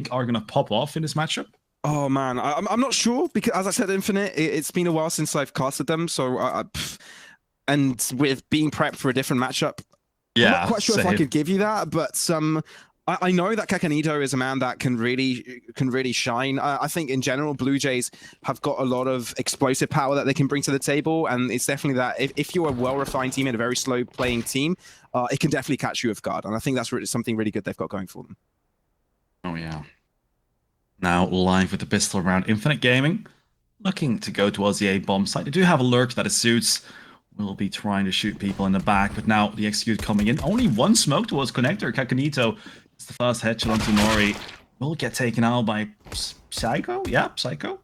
think are going to pop off in this matchup? Oh man, I'm not sure because as I said, Infinite, it's been a while since I've casted them, so and with being prepped for a different matchup, I'm not quite sure if I could give you that, but I know that Kakanito is a man that can really shine. I think in general, Blue Jays have got a lot of explosive power that they can bring to the table, and it's definitely that if you're a well-refined team and a very slow-playing team, it can definitely catch you off guard, and I think that's something really good they've got going for them. Oh yeah. Now live with the pistol round, Infinite Gaming looking to go towards the A bomb site. They do have a lurk that is Suits. Will be trying to shoot people in the back, but now the execute coming in. Only one smoke towards Connector. Kakanito is the first headshot onto Nori. Will get taken out by Psycho? Yeah, Psycho.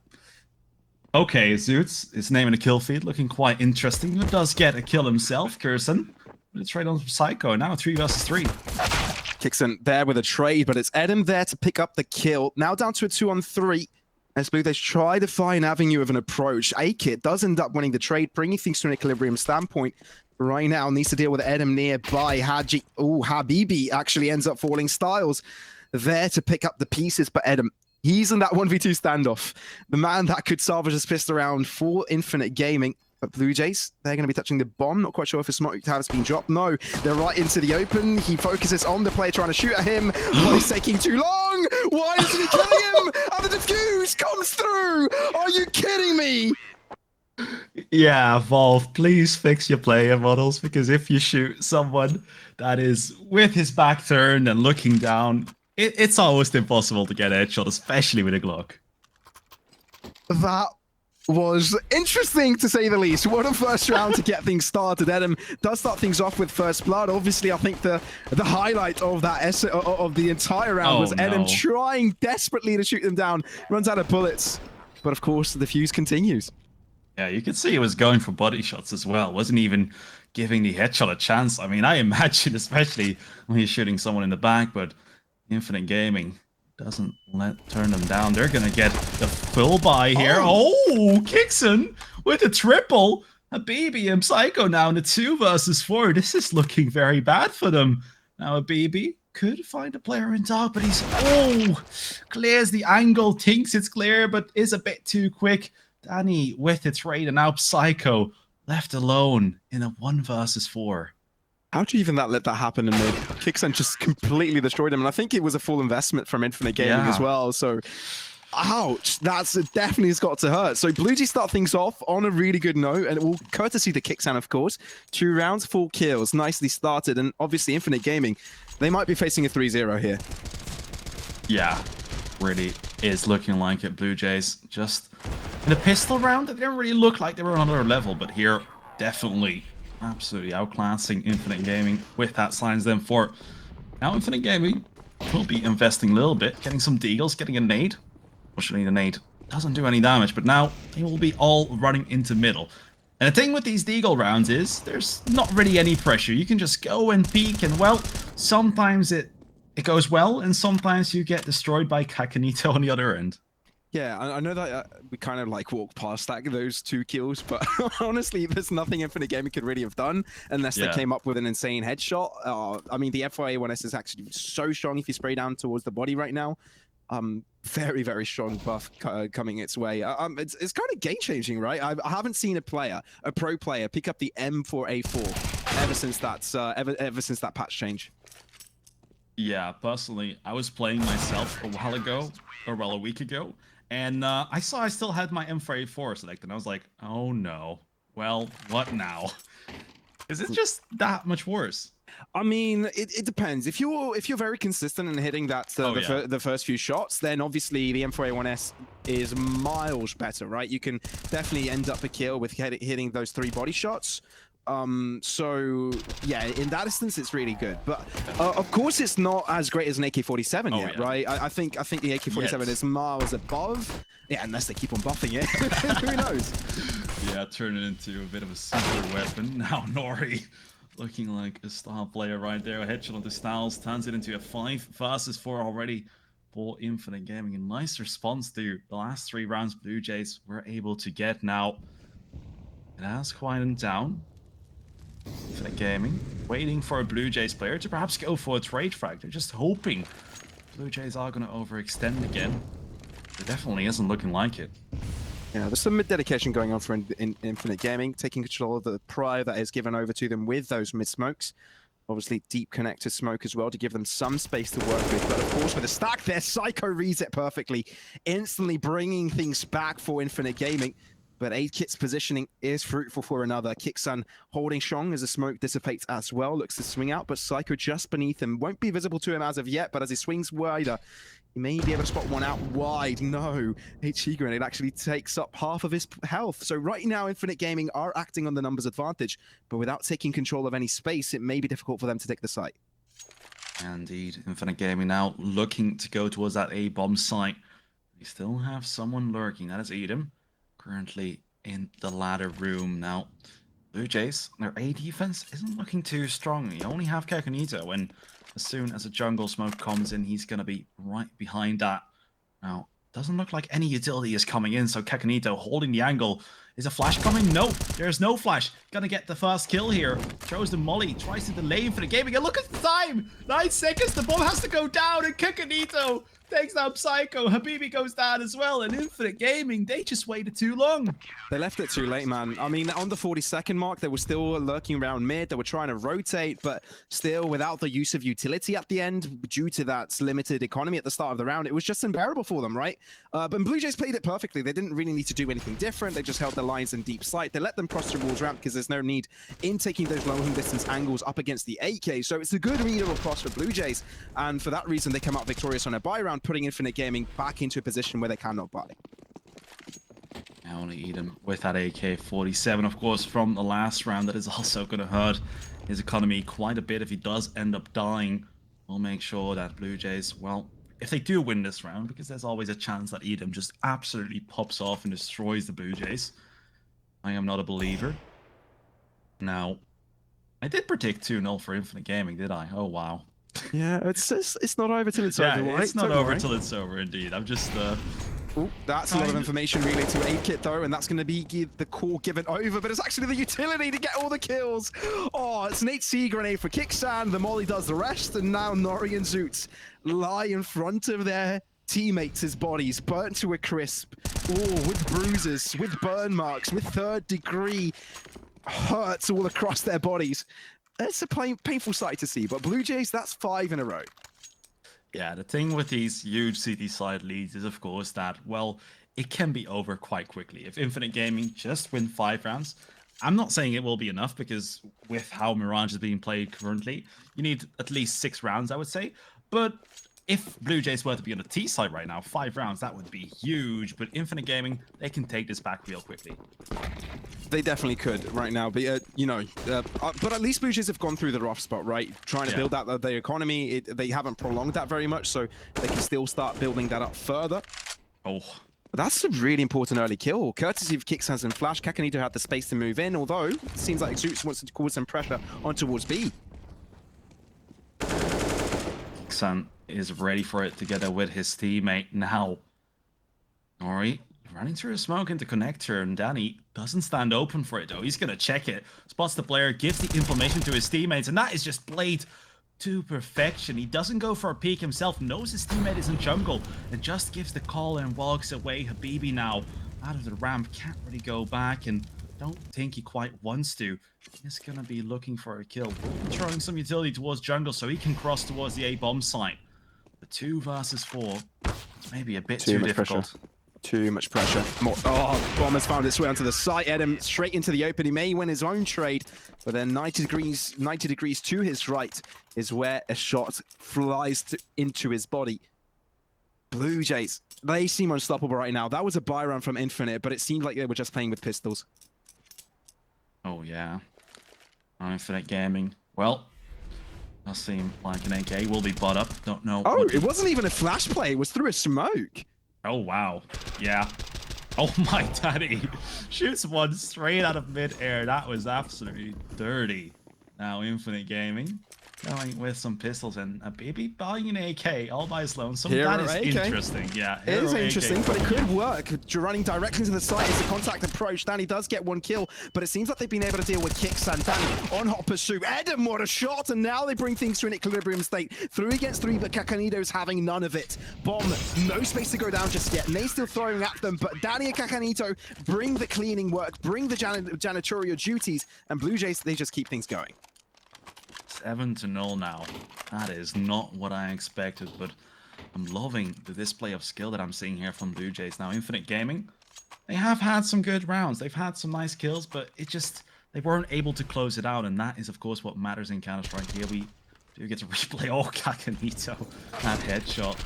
Okay, Suits is naming a kill feed, looking quite interesting. He does get a kill himself, Kirsten. But it's right on Psycho. Now 3 versus 3. Kixon there with a trade, but it's Edem there to pick up the kill. Now down to a 2-on-3. As Blue Jays try to find an avenue of an approach. A-Kit does end up winning the trade, bringing things to an equilibrium standpoint. Right now, needs to deal with Edem nearby. Habibi actually ends up falling. Styles there to pick up the pieces, but Edem, he's in that 1v2 standoff. The man that could salvage his pistol round for Infinite Gaming. But Blue Jays, they're going to be touching the bomb. Not quite sure if a smoke has been dropped. No, they're right into the open. He focuses on the player trying to shoot at him. Why is taking too long? Why isn't he killing him? And the defuse comes through. Are you kidding me? Yeah, Valve, please fix your player models, because if you shoot someone that is with his back turned and looking down, it's almost impossible to get a headshot, especially with a Glock. That was interesting, to say the least. What a first round to get things started. Edem does start things off with first blood. Obviously, I think the highlight of that of the entire round was Edem trying desperately to shoot them down. Runs out of bullets, but of course the fuse continues. Yeah, you could see he was going for body shots as well. Wasn't even giving the headshot a chance. I mean, I imagine, especially when he's shooting someone in the back, but Infinite Gaming doesn't turn them down. They're gonna get the full buy here. Oh, Kixon with a triple. Habibi and Psycho now in the 2 versus 4. This is looking very bad for them. Now Habibi could find a player in dark, but he's clears the angle, thinks it's clear, but is a bit too quick. Danny with the trade, and now Psycho left alone in a 1 versus 4. How do you even let that happen in mid? Kixon just completely destroyed him, and I think it was a full investment from Infinite Gaming as well. So, ouch, that's definitely has got to hurt. So Blue Jays start things off on a really good note, and it will courtesy to Kixon, of course. 2 rounds, 4 kills, nicely started, and obviously Infinite Gaming, they might be facing a 3-0 here. Yeah, really is looking like it. Blue Jays just in a pistol round, it didn't really look like they were on another level, but here definitely absolutely outclassing Infinite Gaming with that signs them for. Now Infinite Gaming will be investing a little bit, getting some deagles, getting a nade. Fortunately, the nade doesn't do any damage, but now they will be all running into middle. And the thing with these deagle rounds is there's not really any pressure. You can just go and peek, and well, sometimes it goes well, and sometimes you get destroyed by Kakanito on the other end. Yeah, I know that we kind of like walk past those 2 kills, but honestly, there's nothing Infinite Gaming could really have done unless they came up with an insane headshot. I mean, the FYA1S is actually so strong if you spray down towards the body right now. Very, very strong buff coming its way. It's kind of game-changing, right? I haven't seen a pro player, pick up the M4A4 ever since that patch change. Yeah, personally, I was playing myself a while ago, or well, a week ago, and I saw I still had my M4A4 selected, and I was like, oh no. Well, what now? Is it just that much worse? I mean, it depends. If you're very consistent in hitting that the first few shots, then obviously the M4A1S is miles better, right? You can definitely end up a kill with hitting those 3 body shots. So yeah, in that instance, it's really good. But of course, it's not as great as an AK-47 yet, right? I think the AK-47 is miles above. Yeah, unless they keep on buffing it. Who knows? Yeah, turn it into a bit of a super weapon. Now Nori looking like a star player right there. A headshot on the Styles turns it into a 5 versus 4 already for Infinite Gaming. A nice response to the last 3 rounds Blue Jays were able to get. Now it has quieted down. Infinite Gaming waiting for a Blue Jays player to perhaps go for a trade frag. They're just hoping Blue Jays are going to overextend again. It definitely isn't looking like it. Yeah, there's some mid-dedication going on for Infinite Gaming, taking control of the prior that is given over to them with those mid-smokes. Obviously, deep connector smoke as well to give them some space to work with. But of course, with a stack there, Psycho reads it perfectly, instantly bringing things back for Infinite Gaming. But 8kit's positioning is fruitful for another. Kixan holding strong as the smoke dissipates as well, looks to swing out, but Psycho just beneath him. Won't be visible to him as of yet, but as he swings wider, he may be able to spot one out wide. No, HE Grenade actually takes up half of his health. So right now, Infinite Gaming are acting on the numbers advantage, but without taking control of any space, it may be difficult for them to take the site. Indeed, Infinite Gaming now looking to go towards that A-bomb site. We still have someone lurking, that is Edom, currently in the ladder room. Now, Blue Jays, their A defense isn't looking too strong. You only have Kakanito, and as soon as a jungle smoke comes in, he's going to be right behind that. Now, doesn't look like any utility is coming in, so Kakanito holding the angle. Is a flash coming? No, there's no flash. Gonna get the first kill here. Throws the molly, tries to delay for the gaming, and look at the time! 9 seconds, the bomb has to go down, and Kakanito takes down Psycho. Habibi goes down as well, and Infinite Gaming, they just waited too long. They left it too late, man. I mean, on the 40-second mark, they were still lurking around mid. They were trying to rotate, but still without the use of utility at the end, due to that limited economy at the start of the round, it was just unbearable for them, right? But Blue Jays played it perfectly. They didn't really need to do anything different. They just held their lines in deep sight. They let them cross the walls ramp because there's no need in taking those long distance angles up against the 8K. So it's a good read across for Blue Jays. And for that reason, they come out victorious on a buy round, putting Infinite Gaming back into a position where they cannot buy. Now only Edom with that AK-47, of course, from the last round. That is also going to hurt his economy quite a bit if he does end up dying. We'll make sure that Blue Jays, well, if they do win this round, because there's always a chance that Edom just absolutely pops off and destroys the Blue Jays. I am not a believer. Now, I did predict 2-0 for Infinite Gaming, did I? Oh, wow. Yeah, it's not over till it's over, right? It's not over till it's over, indeed. I'm just... Ooh, that's a lot of information relayed to 8kit though, and that's going to be the core given over, but it's actually the utility to get all the kills. Oh, it's an CEE grenade for Kixan, the molly does the rest, and now Nori and Zoots lie in front of their teammates' bodies, burnt to a crisp. Oh, with bruises, with burn marks, with third-degree hurts all across their bodies. It's a painful sight to see, but Blue Jays, that's 5 in a row. Yeah, the thing with these huge CT side leads is, of course, that, well, it can be over quite quickly. If Infinite Gaming just win 5 rounds, I'm not saying it will be enough, because with how Mirage is being played currently, you need at least 6 rounds, I would say. But if Blue Jays were to be on the T side right now, 5 rounds, that would be huge. But Infinite Gaming, they can take this back real quickly. They definitely could right now, but but at least Blue Jays have gone through the rough spot, right? Trying to build out their economy. They haven't prolonged that very much, so they can still start building that up further. Oh, but that's a really important early kill. Courtesy of Kixans and Flash, Kakanito had the space to move in, although it seems like Zoots wants to cause some pressure on towards B. Kixan is ready for it together with his teammate now. Nori running through a smoke into connector, and Danny doesn't stand open for it though. He's gonna check it, spots the player, gives the information to his teammates, and that is just played to perfection. He doesn't go for a peek himself, knows his teammate is in jungle, and just gives the call and walks away. Habibi now out of the ramp, can't really go back, and don't think he quite wants to. He's gonna be looking for a kill, throwing some utility towards jungle so he can cross towards the A-bomb site. The 2 versus 4, it's maybe a bit too difficult. Pressure. Too much pressure. Oh, bomb has found its way onto the site. Edom straight into the open. He may win his own trade, but then 90 degrees to his right is where a shot flies into his body. Blue Jays, they seem unstoppable right now. That was a buy run from Infinite, but it seemed like they were just playing with pistols. Oh, yeah. Infinite Gaming. Well, does seem like an AK will be bought up. Don't know. Oh, it wasn't even a flash play. It was through a smoke. Oh, wow. Yeah. Oh, my daddy. Shoots one straight out of mid-air. That was absolutely dirty. Now, Infinite Gaming going with some pistols and a baby buying an AK all by his lonesome. Hero That is AK. interesting. Yeah, It is Hero interesting, AK but it could coming in. work. Running directly to the site is the contact approach. Danny does get one kill, but it seems like they've been able to deal with kicks and Danny on hot pursuit. Edom, what a shot, and now they bring things to an equilibrium state. 3 against 3, but Kakanito's having none of it. Bomb, no space to go down just yet. Nay's still throwing at them, but Danny and Kakanito bring the cleaning work, bring the janitorial duties, and Blue Jays, they just keep things going. 7-0 now. That is not what I expected, but I'm loving the display of skill that I'm seeing here from Blue Jays. Now, Infinite Gaming, they have had some good rounds. They've had some nice kills, but they weren't able to close it out, and that is, of course, what matters in Counter-Strike. Here we do get to replay Kakanito, that headshot.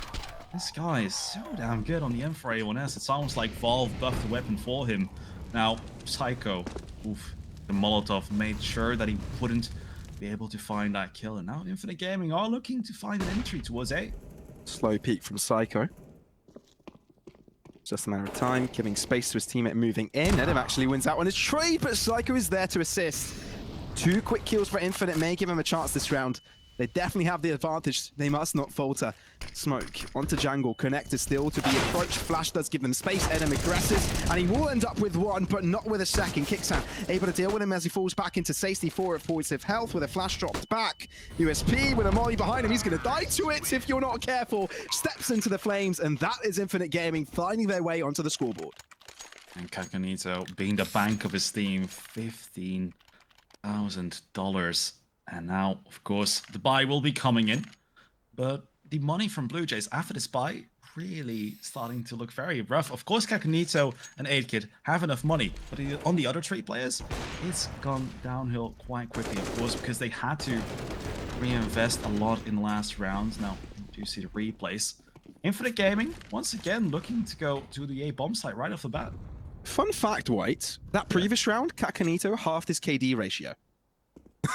This guy is so damn good on the M4A1S. It's almost like Valve buffed the weapon for him. Now, Psycho, oof, the Molotov made sure that he wouldn't be able to find that kill, and now Infinite Gaming are looking to find an entry towards A. Slow peek from Psycho. Just a matter of time, giving space to his teammate moving in. Edom actually wins that one. It's trade, but Psycho is there to assist. 2 quick kills for Infinite may give him a chance this round. They definitely have the advantage. They must not falter. Smoke onto Jungle. Connector still to be approached. Flash does give them space. Edom aggressive, and he will end up with 1, but not with a second. Kixan able to deal with him as he falls back into safety. 4 of points of health with a flash dropped back. USP with a molly behind him. He's going to die to it if you're not careful. Steps into the flames, and that is Infinite Gaming finding their way onto the scoreboard. And Kakanito being the bank of his team, $15,000. And now, of course, the buy will be coming in. But the money from Blue Jays after this buy really starting to look very rough. Of course, Kakanito and 8kid have enough money. But on the other 3 players, it's gone downhill quite quickly, of course, because they had to reinvest a lot in the last rounds. Now, do you see the replays? Infinite Gaming, once again, looking to go to the A bomb site right off the bat. Fun fact, White, that previous round, Kakanito halved his KD ratio.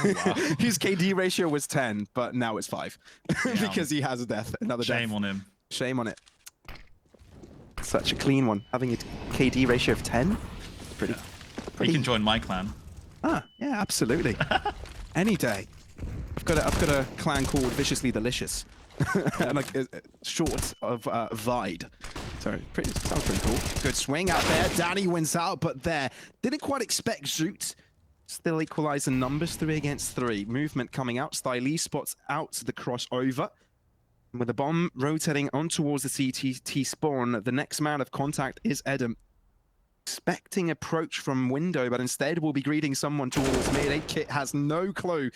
Oh, wow. His KD ratio was 10, but now it's 5 because he has a death. Another Shame death. on him. Shame on it. Such a clean one. Having a KD ratio of 10, pretty. He can join my clan. Ah, yeah, absolutely. Any day. I've got a clan called Viciously Delicious, and like short of Vide. So sounds pretty cool. Good swing out there. Danny wins out, but there didn't quite expect Zoot. Still equalize the numbers, 3 against 3. Movement coming out. Stylee spots out the crossover. And with the bomb rotating on towards the CT spawn, the next man of contact is Edom. Expecting approach from window, but instead will be greeting someone towards mid. 8kit has no clue.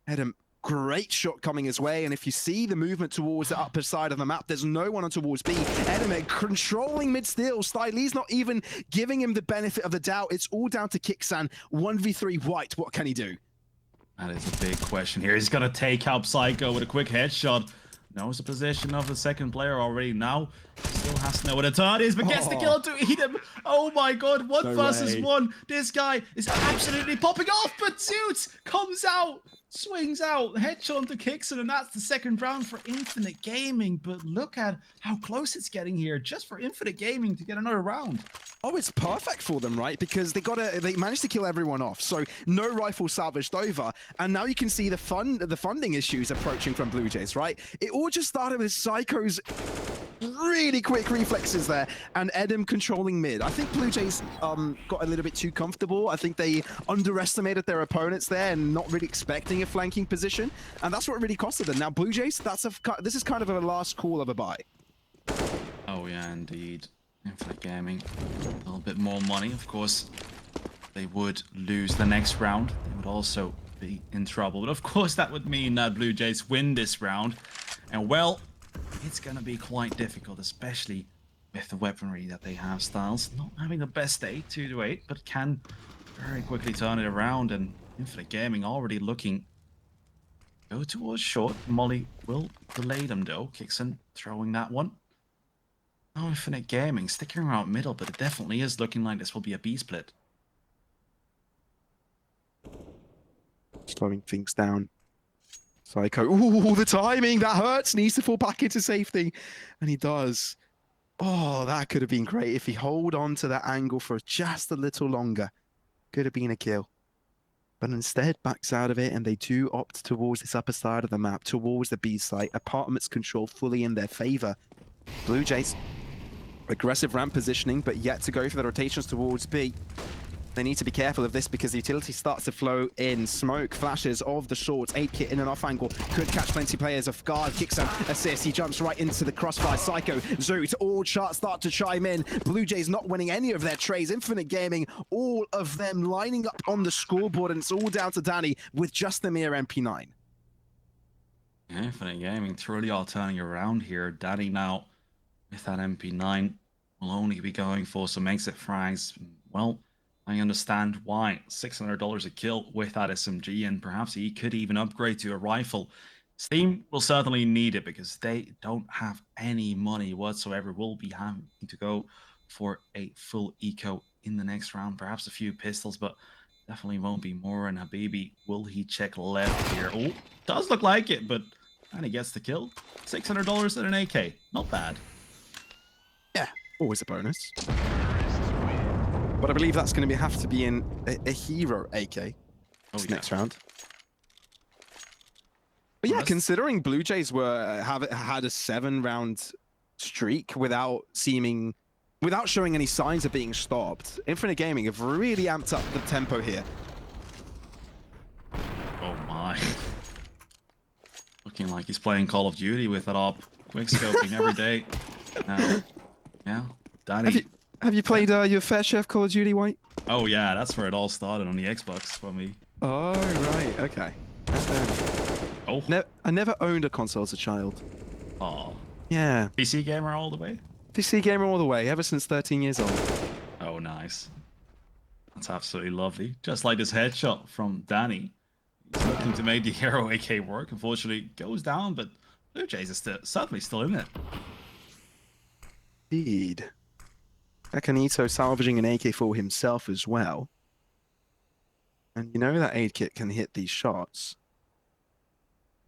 Edom, great shot coming his way, and if you see the movement towards the upper side of the map, there's no one on towards B. Edom controlling mid still. Stylee's not even giving him the benefit of the doubt. It's all down to Kixan. 1v3 White. What can he do? That is a big question here. He's going to take out Psycho with a quick headshot. Knows the position of the second player already now. Still has to know what the turn is, but gets the kill to eat him. Oh my god, 1 versus 1. This guy is absolutely popping off, but Zoot comes out, swings out, headshot onto Kixon, and that's the second round for Infinite Gaming. But look at how close it's getting here, just for Infinite Gaming to get another round. Oh, it's perfect for them, right? Because they managed to kill everyone off, so no rifle salvaged over, and now you can see the funding issues approaching from Blue Jays, right? It all just started with Psycho's really quick reflexes there, and Edom controlling mid. I think Blue Jays got a little bit too comfortable. I think they underestimated their opponents there and not really expecting a flanking position, and that's what really costed them. Now, Blue Jays, this is kind of a last call of a buy. Oh yeah, indeed. Infinite Gaming, a little bit more money. Of course, they would lose the next round. They would also be in trouble. But of course, that would mean that Blue Jays win this round. And well, it's going to be quite difficult, especially with the weaponry that they have. Styles not having the best day, 2-8, but can very quickly turn it around. And Infinite Gaming already looking go towards short. Molly will delay them though. Kixon throwing that one. Oh, Infinite Gaming sticking around middle, but it definitely is looking like this will be a B split. Slowing things down. Psycho, ooh, the timing, that hurts. Needs to fall back into safety, and he does. Oh, that could have been great if he hold on to that angle for just a little longer. Could have been a kill. but instead backs out of it, and they do opt towards this upper side of the map, towards the B site. Apartments control fully in their favor. Blue Jays, aggressive ramp positioning, but yet to go for the rotations towards B. They need to be careful of this because the utility starts to flow in. Smoke flashes of the shorts. 8-Kit in an off angle. Could catch plenty players off guard. Kicks an assist. He jumps right into the crossfire. Psycho, Zoot, all charts start to chime in. Blue Jays not winning any of their trades. Infinite Gaming, all of them lining up on the scoreboard, and it's all down to Danny with just the mere MP9. Yeah, Infinite Gaming truly all turning around here. Danny now with that MP9 will only be going for some exit frags. Well, I understand why. $600 a kill with that SMG, and perhaps he could even upgrade to a rifle. Steam will certainly need it because they don't have any money whatsoever. We'll be having to go for a full eco in the next round. Perhaps a few pistols, but definitely won't be more. And Habibi, will he check left here? Oh, does look like it, but and he gets the kill. $600 and an AK. Not bad. Yeah, always a bonus. But I believe that's going to have to be in a hero AK next round. But yeah, considering Blue Jays had a 7-round streak without showing any signs of being stopped, Infinite Gaming have really amped up the tempo here. Oh my. Looking like he's playing Call of Duty with it up. Quick scoping every day. Yeah, Danny. Have you played your fair share of Call of Duty, White? Oh yeah, that's where it all started on the Xbox for me. Oh, right, okay. Oh. I never owned a console as a child. Oh. Yeah. PC gamer all the way? PC gamer all the way, ever since 13 years old. Oh, nice. That's absolutely lovely. Just like this headshot from Danny. He's looking to make the Hero AK work. Unfortunately, it goes down, but Blue Jays is certainly still in it. Indeed. Akanito salvaging an AK for himself as well. And you know that 8-Kit can hit these shots.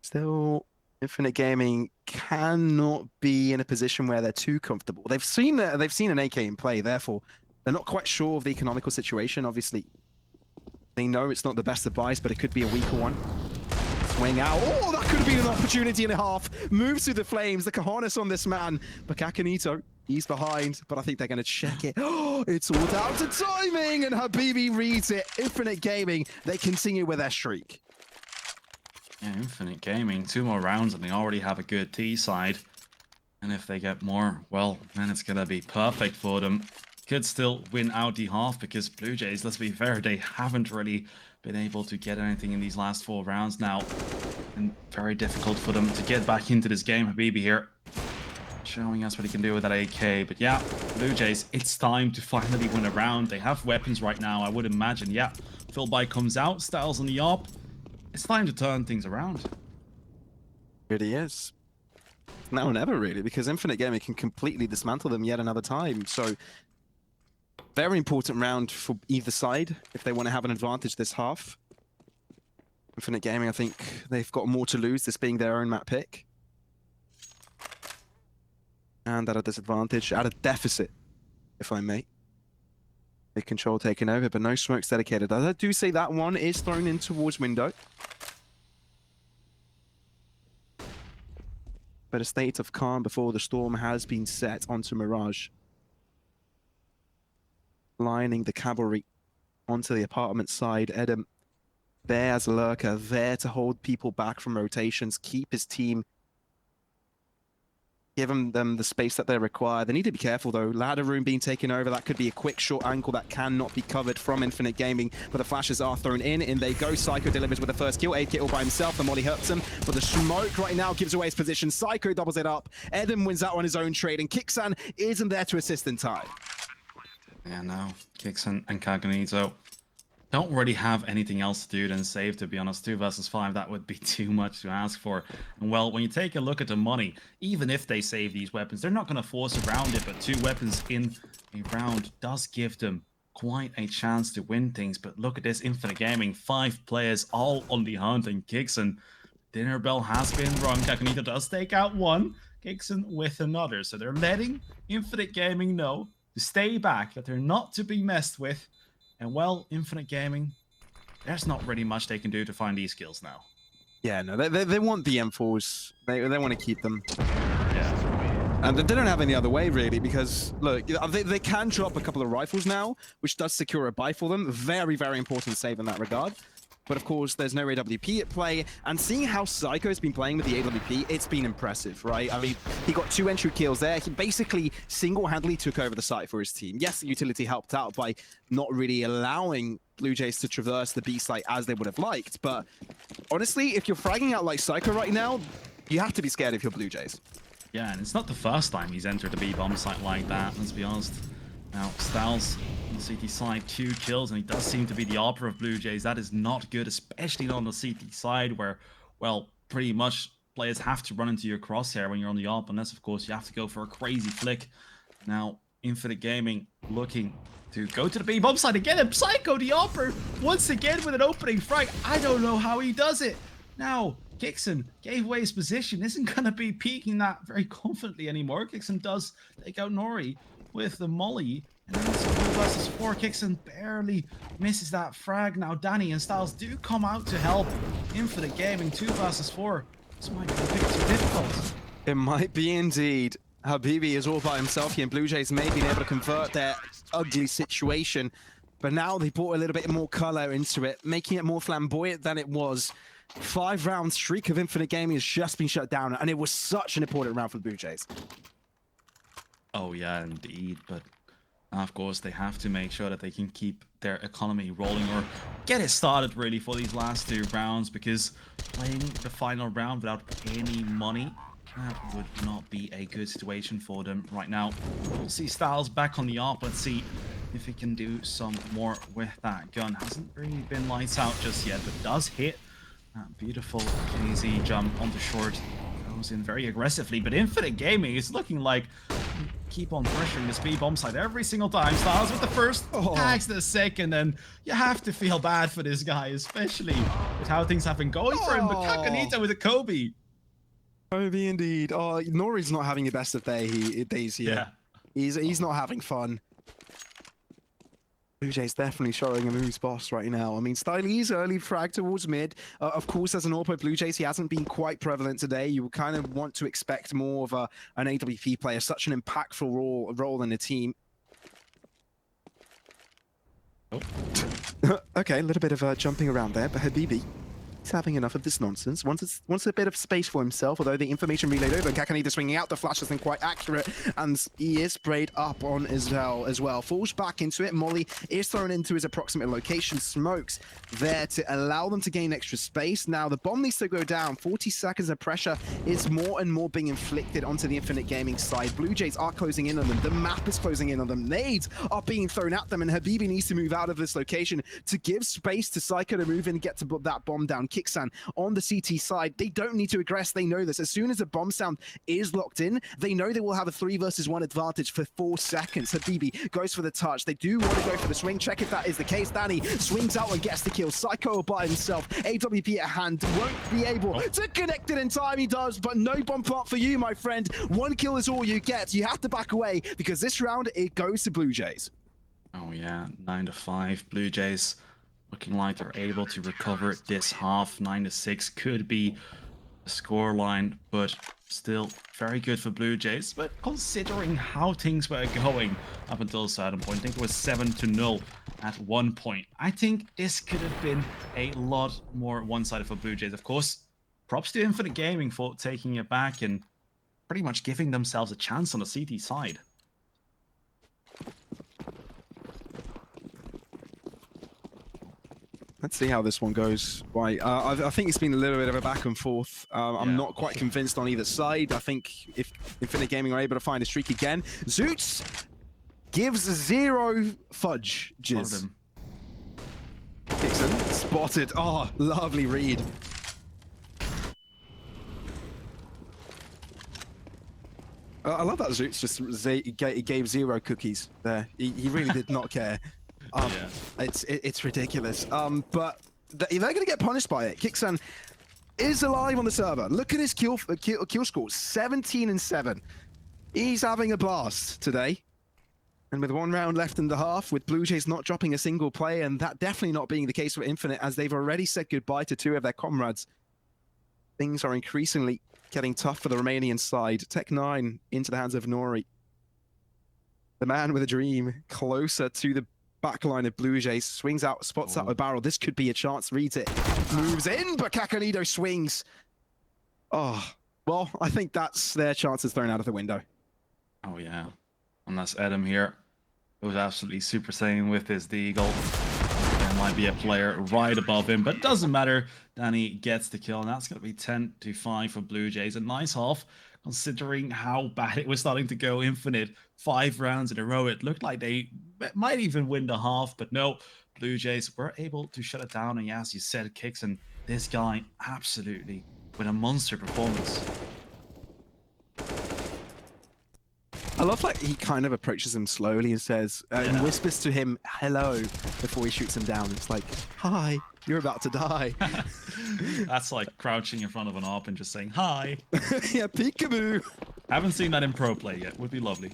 Still, Infinite Gaming cannot be in a position where they're too comfortable. They've seen an AK in play, therefore they're not quite sure of the economical situation. Obviously, they know it's not the best advice, but it could be a weaker one. Swing out. Oh, that could have been an opportunity and a half. Moves through the flames. The cojones on this man. But Akanito, he's behind, but I think they're going to check it. Oh, it's all down to timing, and Habibi reads it. Infinite Gaming, they continue with their streak. Yeah, Infinite Gaming, 2 more rounds and they already have a good T side. And if they get more, well, then it's going to be perfect for them. Could still win out the half because Blue Jays, let's be fair, they haven't really been able to get anything in these last 4 rounds now. And very difficult for them to get back into this game. Habibi here showing us what he can do with that AK. But yeah, Blue Jays, it's time to finally win a round. They have weapons right now, I would imagine. Yeah, Philby comes out, Styles on the op. It's time to turn things around. It really is. Now or never, really, because Infinite Gaming can completely dismantle them yet another time. So, very important round for either side if they want to have an advantage this half. Infinite Gaming, I think they've got more to lose, this being their own map pick. And at a disadvantage, at a deficit, if I may. Big control taken over, but no smokes dedicated. I do say that one is thrown in towards window. But a state of calm before the storm has been set onto Mirage. Lining the cavalry onto the apartment side. Edem there as a lurker, there to hold people back from rotations, keep his team, give them the space that they require. They need to be careful though. Ladder room being taken over. That could be a quick short angle that cannot be covered from Infinite Gaming. But the flashes are thrown in they go. Psycho delivers with the first kill. 8-Kit all by himself. The molly hurts him. But the smoke right now gives away his position. Psycho doubles it up. Edem wins out on his own trade. And Kixan isn't there to assist in time. Yeah, no. Kixan and Kaganito don't really have anything else to do than save, to be honest. 2 versus 5, that would be too much to ask for. And well, when you take a look at the money, even if they save these weapons, they're not going to force around it, but 2 weapons in a round does give them quite a chance to win things. But look at this, Infinite Gaming, 5 players all on the hunt, and Kixan, dinner bell has been rung. Kakanito does take out 1, Kixan with another. So they're letting Infinite Gaming know to stay back, that they're not to be messed with. And well, Infinite Gaming, there's not really much they can do to find these kills now. Yeah, no, they want the M4s. They want to keep them. Yeah. And they don't have any other way, really, because, look, they can drop a couple of rifles now, which does secure a buy for them. Very, very important save in that regard. But, of course, there's no AWP at play. And seeing how Psycho's been playing with the AWP, it's been impressive, right? I mean, he got 2 entry kills there. He basically single-handedly took over the site for his team. Yes, the utility helped out by not really allowing BLUEJAYS to traverse the B site as they would have liked. But, honestly, if you're fragging out like Psycho right now, you have to be scared if you're BLUEJAYS. Yeah, and it's not the first time he's entered a B-bomb site like that, let's be honest. Now, Styles on the CT side, 2 kills, and he does seem to be the opera of BLUEJAYS. That is not good, especially not on the CT side, where, well, pretty much players have to run into your crosshair when you're on the op, unless, of course, you have to go for a crazy flick. Now, Infinite Gaming looking to go to the B-bomb side again, and Psycho, the opera, once again with an opening frag. I don't know how he does it. Now, Kixon gave away his position, isn't going to be peeking that very confidently anymore. Kixon does take out Nori with the molly, and then it's 2 versus 4. Kixon barely misses that frag. Now Danny and Styles do come out to help. Infinite Gaming, 2 versus 4. This might be a bit too difficult. It might be indeed. Habibi is all by himself here, and BLUEJAYS may be able to convert their ugly situation, but now they brought a little bit more color into it, making it more flamboyant than it was. 5-round streak of Infinite Gaming has just been shut down, and it was such an important round for the BLUEJAYS. Oh yeah, indeed, but of course they have to make sure that they can keep their economy rolling or get it started really for these last 2 rounds, because playing the final round without any money, that would not be a good situation for them right now. We'll see Styles back on the op. Let's see if he can do some more with that gun. Hasn't really been lights out just yet, but does hit that beautiful KZ jump onto short. Goes in very aggressively, but Infinite Gaming is looking like keep on pressuring this B-bomb side every single time. Styles with the first, tags the second, and you have to feel bad for this guy, especially with how things have been going for him. But Kakanita with a Kobe. Kobe indeed. Oh, Nori's not having the best of days here. Yeah. He's not having fun. BLUEJAYS definitely showing him who's boss right now. I mean, Styles early frag towards mid. Of course, as an AWP BLUEJAYS, he hasn't been quite prevalent today. You would kind of want to expect more of an AWP player, such an impactful role in the team. Oh. Okay, a little bit of jumping around there, but Habibi, he's having enough of this nonsense. Wants a bit of space for himself, although the information relayed over. Kakanita swinging out. The flash hasn't quite accurate, and he is sprayed up on as well. Falls back into it. Molly is thrown into his approximate location. Smokes there to allow them to gain extra space. Now, the bomb needs to go down. 40 seconds of pressure is more and more being inflicted onto the Infinite Gaming side. BLUEJAYS are closing in on them. The map is closing in on them. Nades are being thrown at them, and Habibi needs to move out of this location to give space to Psycho to move in and get to put that bomb down. Kixan on the CT side, they don't need to aggress. They know this. As soon as the bomb sound is locked in, they know they will have a 3 versus 1 advantage for 4 seconds. Habibi goes for the touch. They do want to go for the swing. Check if that is the case. Danny swings out and gets the kill. Psycho by himself. AWP at hand. Won't be able to connect it in time. He does, but no bomb plant for you, my friend. 1 kill is all you get. You have to back away because this round, it goes to BLUEJAYS. Oh yeah, 9-5. BLUEJAYS looking like they're able to recover this half. 9-6 could be a scoreline, but still very good for BLUEJAYS. But considering how things were going up until a certain point, I think it was 7-0 at one point. I think this could have been a lot more one-sided for BLUEJAYS. Of course, props to Infinite Gaming for taking it back and pretty much giving themselves a chance on the CT side. Let's see how this one goes. Right, I think it's been a little bit of a back and forth. I'm not quite convinced on either side. I think if Infinite Gaming are able to find a streak again, Zoots gives 0 fudge. Jizz. Kixon spotted. Oh, lovely read. I love that Zoots just gave 0 cookies there. He really did not care. Yeah. It's ridiculous. But they're going to get punished by it. Kixan is alive on the server. Look at his kill score, 17-7. He's having a blast today. And with 1 round left in the half, with Blue Jays not dropping a single play, and that definitely not being the case for Infinite, as they've already said goodbye to 2 of their comrades, things are increasingly getting tough for the Romanian side. Tech9 into the hands of Nori. The man with a dream, closer to the backline of Blue Jays, swings out, spots out a barrel. This could be a chance, reads it, moves in, but Kakanito swings. Oh, well, I think that's their chances thrown out of the window. Oh, yeah. Unless Adam here was absolutely Super Saiyan with his Deagle. There might be a player right above him, but it doesn't matter. Danny gets the kill, and that's going to be 10-5 for Blue Jays. A nice half, considering how bad it was starting to go. Infinite, 5 rounds in a row. It looked like they might even win the half, but no. Blue Jays were able to shut it down, and yeah, as you said, Kicks, and this guy absolutely with a monster performance. I love like he kind of approaches him slowly and says, and whispers to him, hello, before he shoots him down. It's like, hi, you're about to die. That's like crouching in front of an AWP and just saying, hi. Yeah, peekaboo. Haven't seen that in pro play yet. Would be lovely.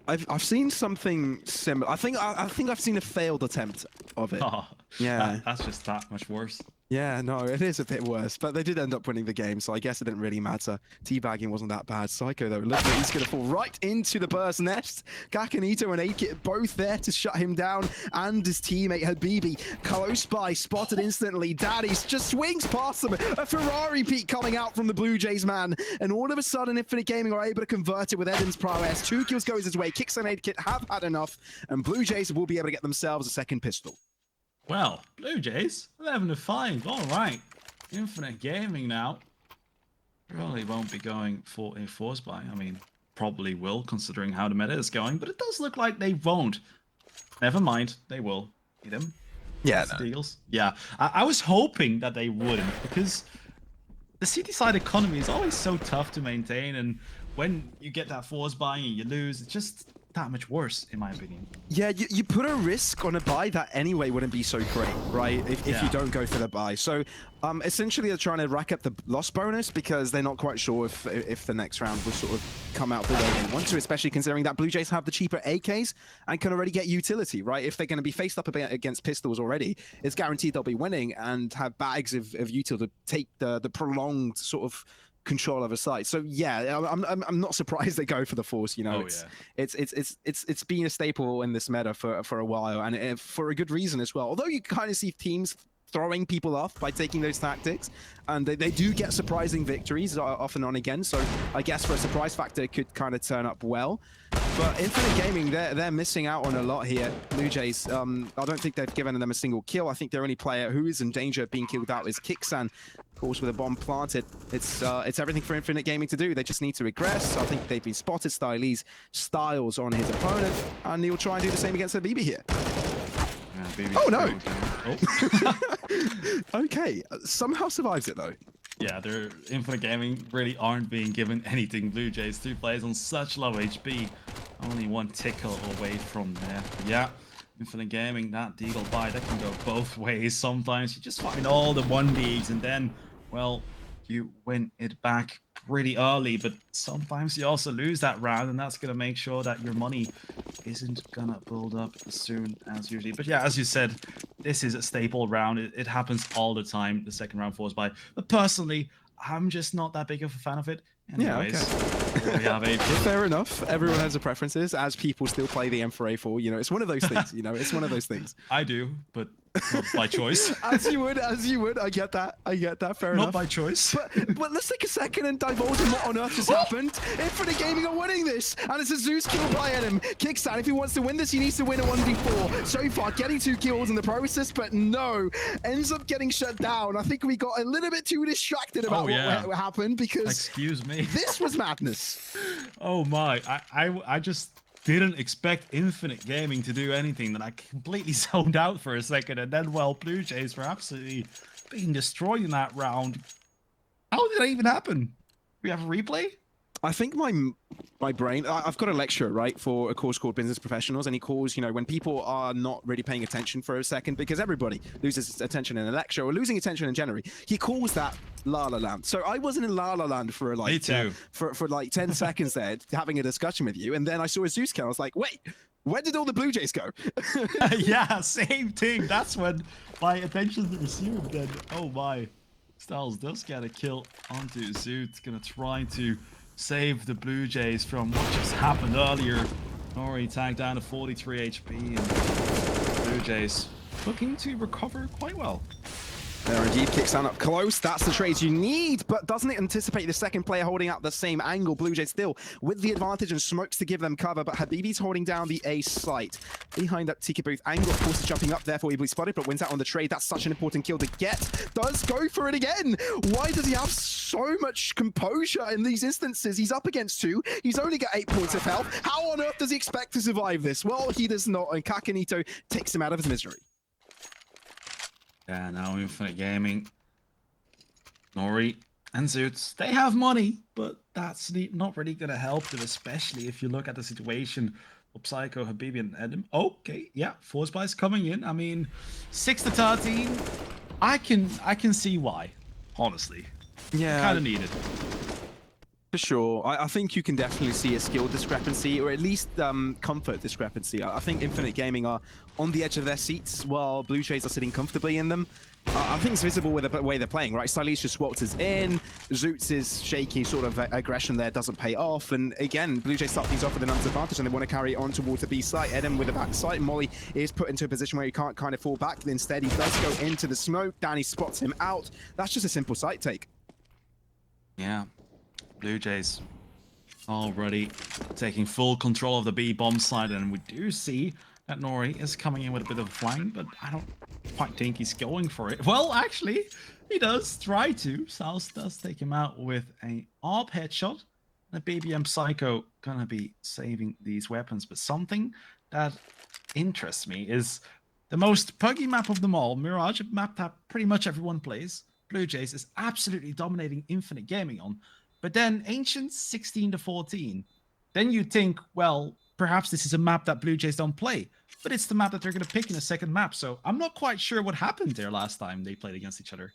I've seen something similar. I think I've seen a failed attempt of it. Oh, Yeah. That's just that much worse. Yeah, no, it is a bit worse, but they did end up winning the game, so I guess it didn't really matter. Teabagging wasn't that bad. Psycho, though, look, he's going to fall right into the burst nest. Kakanito and Akit both there to shut him down, and his teammate Habibi close by, spotted instantly. Daddy's just swings past him. A Ferrari peak coming out from the Blue Jays, man, and all of a sudden, Infinite Gaming are able to convert it with Eden's prowess. 2 kills goes his way. Kicks and Akit have had enough, and Blue Jays will be able to get themselves a second pistol. Well, Blue Jays, 11-5. All right. Infinite Gaming now. Probably won't be going for a force buy. I mean, probably will, considering how the meta is going, but it does look like they won't. Never mind, they will. See them? Yeah, The Eagles. Yeah, I was hoping that they wouldn't, because the city side economy is always so tough to maintain, and when you get that force buy and you lose, it's just that much worse, in my opinion. Yeah, you put a risk on a buy that anyway wouldn't be so great, right? If you don't go for the buy. So essentially they're trying to rack up the loss bonus because they're not quite sure if the next round will sort of come out the way they want to, especially considering that Blue Jays have the cheaper AKs and can already get utility, right? If they're going to be faced up against pistols already, it's guaranteed they'll be winning and have bags of util to take the prolonged sort of control of a site. So yeah, I'm not surprised they go for the force. You know, it's been a staple in this meta for a while, and for a good reason as well. Although you kind of see teams throwing people off by taking those tactics, and they do get surprising victories off and on again. So I guess for a surprise factor, it could kind of turn up well. But Infinite Gaming, they're missing out on a lot here. Blue Jays, I don't think they've given them a single kill. I think their only player who is in danger of being killed out is Kixan. Of course, with a bomb planted, it's everything for Infinite Gaming to do. They just need to regress. I think they've been spotted. Styles on his opponent, and he'll try and do the same against Habibi here. Oh no! Oh. Okay, somehow survives it though. Yeah, their Infinite Gaming really aren't being given anything. Blue Jays, 2 players on such low HP. Only 1 tickle away from there. Yeah, Infinite Gaming, that Deagle buy, that can go both ways. Sometimes you just find all the 1Ds and then, well, you win it back pretty early, but sometimes you also lose that round, and that's going to make sure that your money isn't going to build up as soon as usually. But yeah, as you said, this is a staple round. It happens all the time, the second round force buy. But personally, I'm just not that big of a fan of it. Anyways, yeah, okay. We have a fair enough. Everyone has their preferences, as people still play the M4A4. You know, it's one of those things. You know, it's one of those things. I do, but not by choice. As you would. I get that. Fair enough. Not by choice. But let's take a second and divulge in what on earth just happened. Infinite Gaming are winning this, and it's a Zeus kill by Adam. Kickstart, if he wants to win this, he needs to win a 1v4. So far, getting 2 kills in the process, but no, ends up getting shut down. I think we got a little bit too distracted about what happened, because excuse me, this was madness. Oh my, I just didn't expect Infinite Gaming to do anything, that I completely zoned out for a second, and then, well, Blue Jays were absolutely being destroyed in that round. How did that even happen? We have a replay? I think my brain. I've got a lecture, right, for a course called Business Professionals, and he calls, when people are not really paying attention for a second, because everybody loses attention in a lecture or losing attention in general. He calls that La La Land. So I wasn't in La La Land for Me like too. For like 10 seconds there, having a discussion with you, and then I saw a Zeus kill. I was like, wait, where did all the Blue Jays go? Yeah, same thing. That's when my attention resumed. Then, oh my, Styles does get a kill onto Zoot. Gonna try to save the Blue Jays from what just happened earlier. Nori tagged down to 43 HP, and Blue Jays looking to recover quite well. There indeed, kicks down up close. That's the trades you need, but doesn't it anticipate the second player holding out the same angle? Blue Jays still with the advantage and smokes to give them cover, but Habibi's holding down the A site. Behind that Ticket Booth, Angle, of course, is jumping up, therefore easily spotted, but wins out on the trade. That's such an important kill to get. Does go for it again. Why does he have so much composure in these instances? He's up against 2. He's only got 8 points of health. How on earth does he expect to survive this? Well, he does not, and Kakanito takes him out of his misery. Yeah, now Infinite Gaming, Nori, and Zoots, they have money, but that's not really going to help them, especially if you look at the situation of Psycho, Habibi, and Adam. Okay, yeah, Force Buys coming in. I mean, 6-13, I can see why, honestly. Yeah. Kind of needed. For sure. I think you can definitely see a skill discrepancy, or at least comfort discrepancy. I think Infinite Gaming are on the edge of their seats while Blue Jays are sitting comfortably in them. I think it's visible with the way they're playing, right? Stylish just swats in. Zoots' shaky sort of aggression there doesn't pay off. And again, Blue Jays start things off with an advantage, and they want to carry it on towards the B site. Eden with the back site. Molly is put into a position where he can't kind of fall back. But instead, he does go into the smoke. Danny spots him out. That's just a simple site take. Yeah. Blue Jays already taking full control of the B bomb side, and we do see that Nori is coming in with a bit of a flank, but I don't quite think he's going for it. Well, actually, he does try to. South does take him out with a ARP headshot. The BBM Psycho gonna be saving these weapons, but something that interests me is the most buggy map of them all, Mirage, a map that pretty much everyone plays. Blue Jays is absolutely dominating Infinite Gaming on. But then Ancient 16-14. Then you think, well, perhaps this is a map that Blue Jays don't play. But it's the map that they're going to pick in a second map. So I'm not quite sure what happened there last time they played against each other.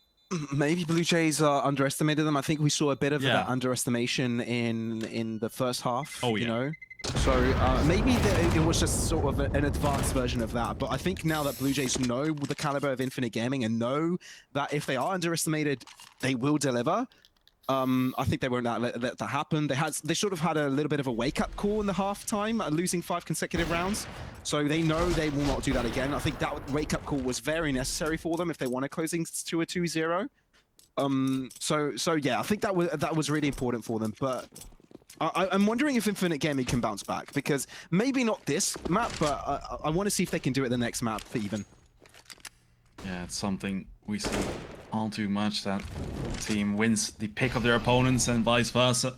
Maybe Blue Jays underestimated them. I think we saw a bit of that underestimation in the first half. Oh, yeah. You know? So maybe it was just sort of an advanced version of that. But I think now that Blue Jays know the caliber of Infinite Gaming and know that if they are underestimated, they will deliver. I think they won't let that happen. They sort of had a little bit of a wake-up call in the halftime, losing 5 consecutive rounds. So they know they will not do that again. I think that wake-up call was very necessary for them if they want to closing to a 2-0. So yeah, I think that was really important for them. But I'm wondering if Infinite Gaming can bounce back, because maybe not this map, but I want to see if they can do it the next map even. Yeah, it's something we see all too much, that team wins the pick of their opponents and vice versa.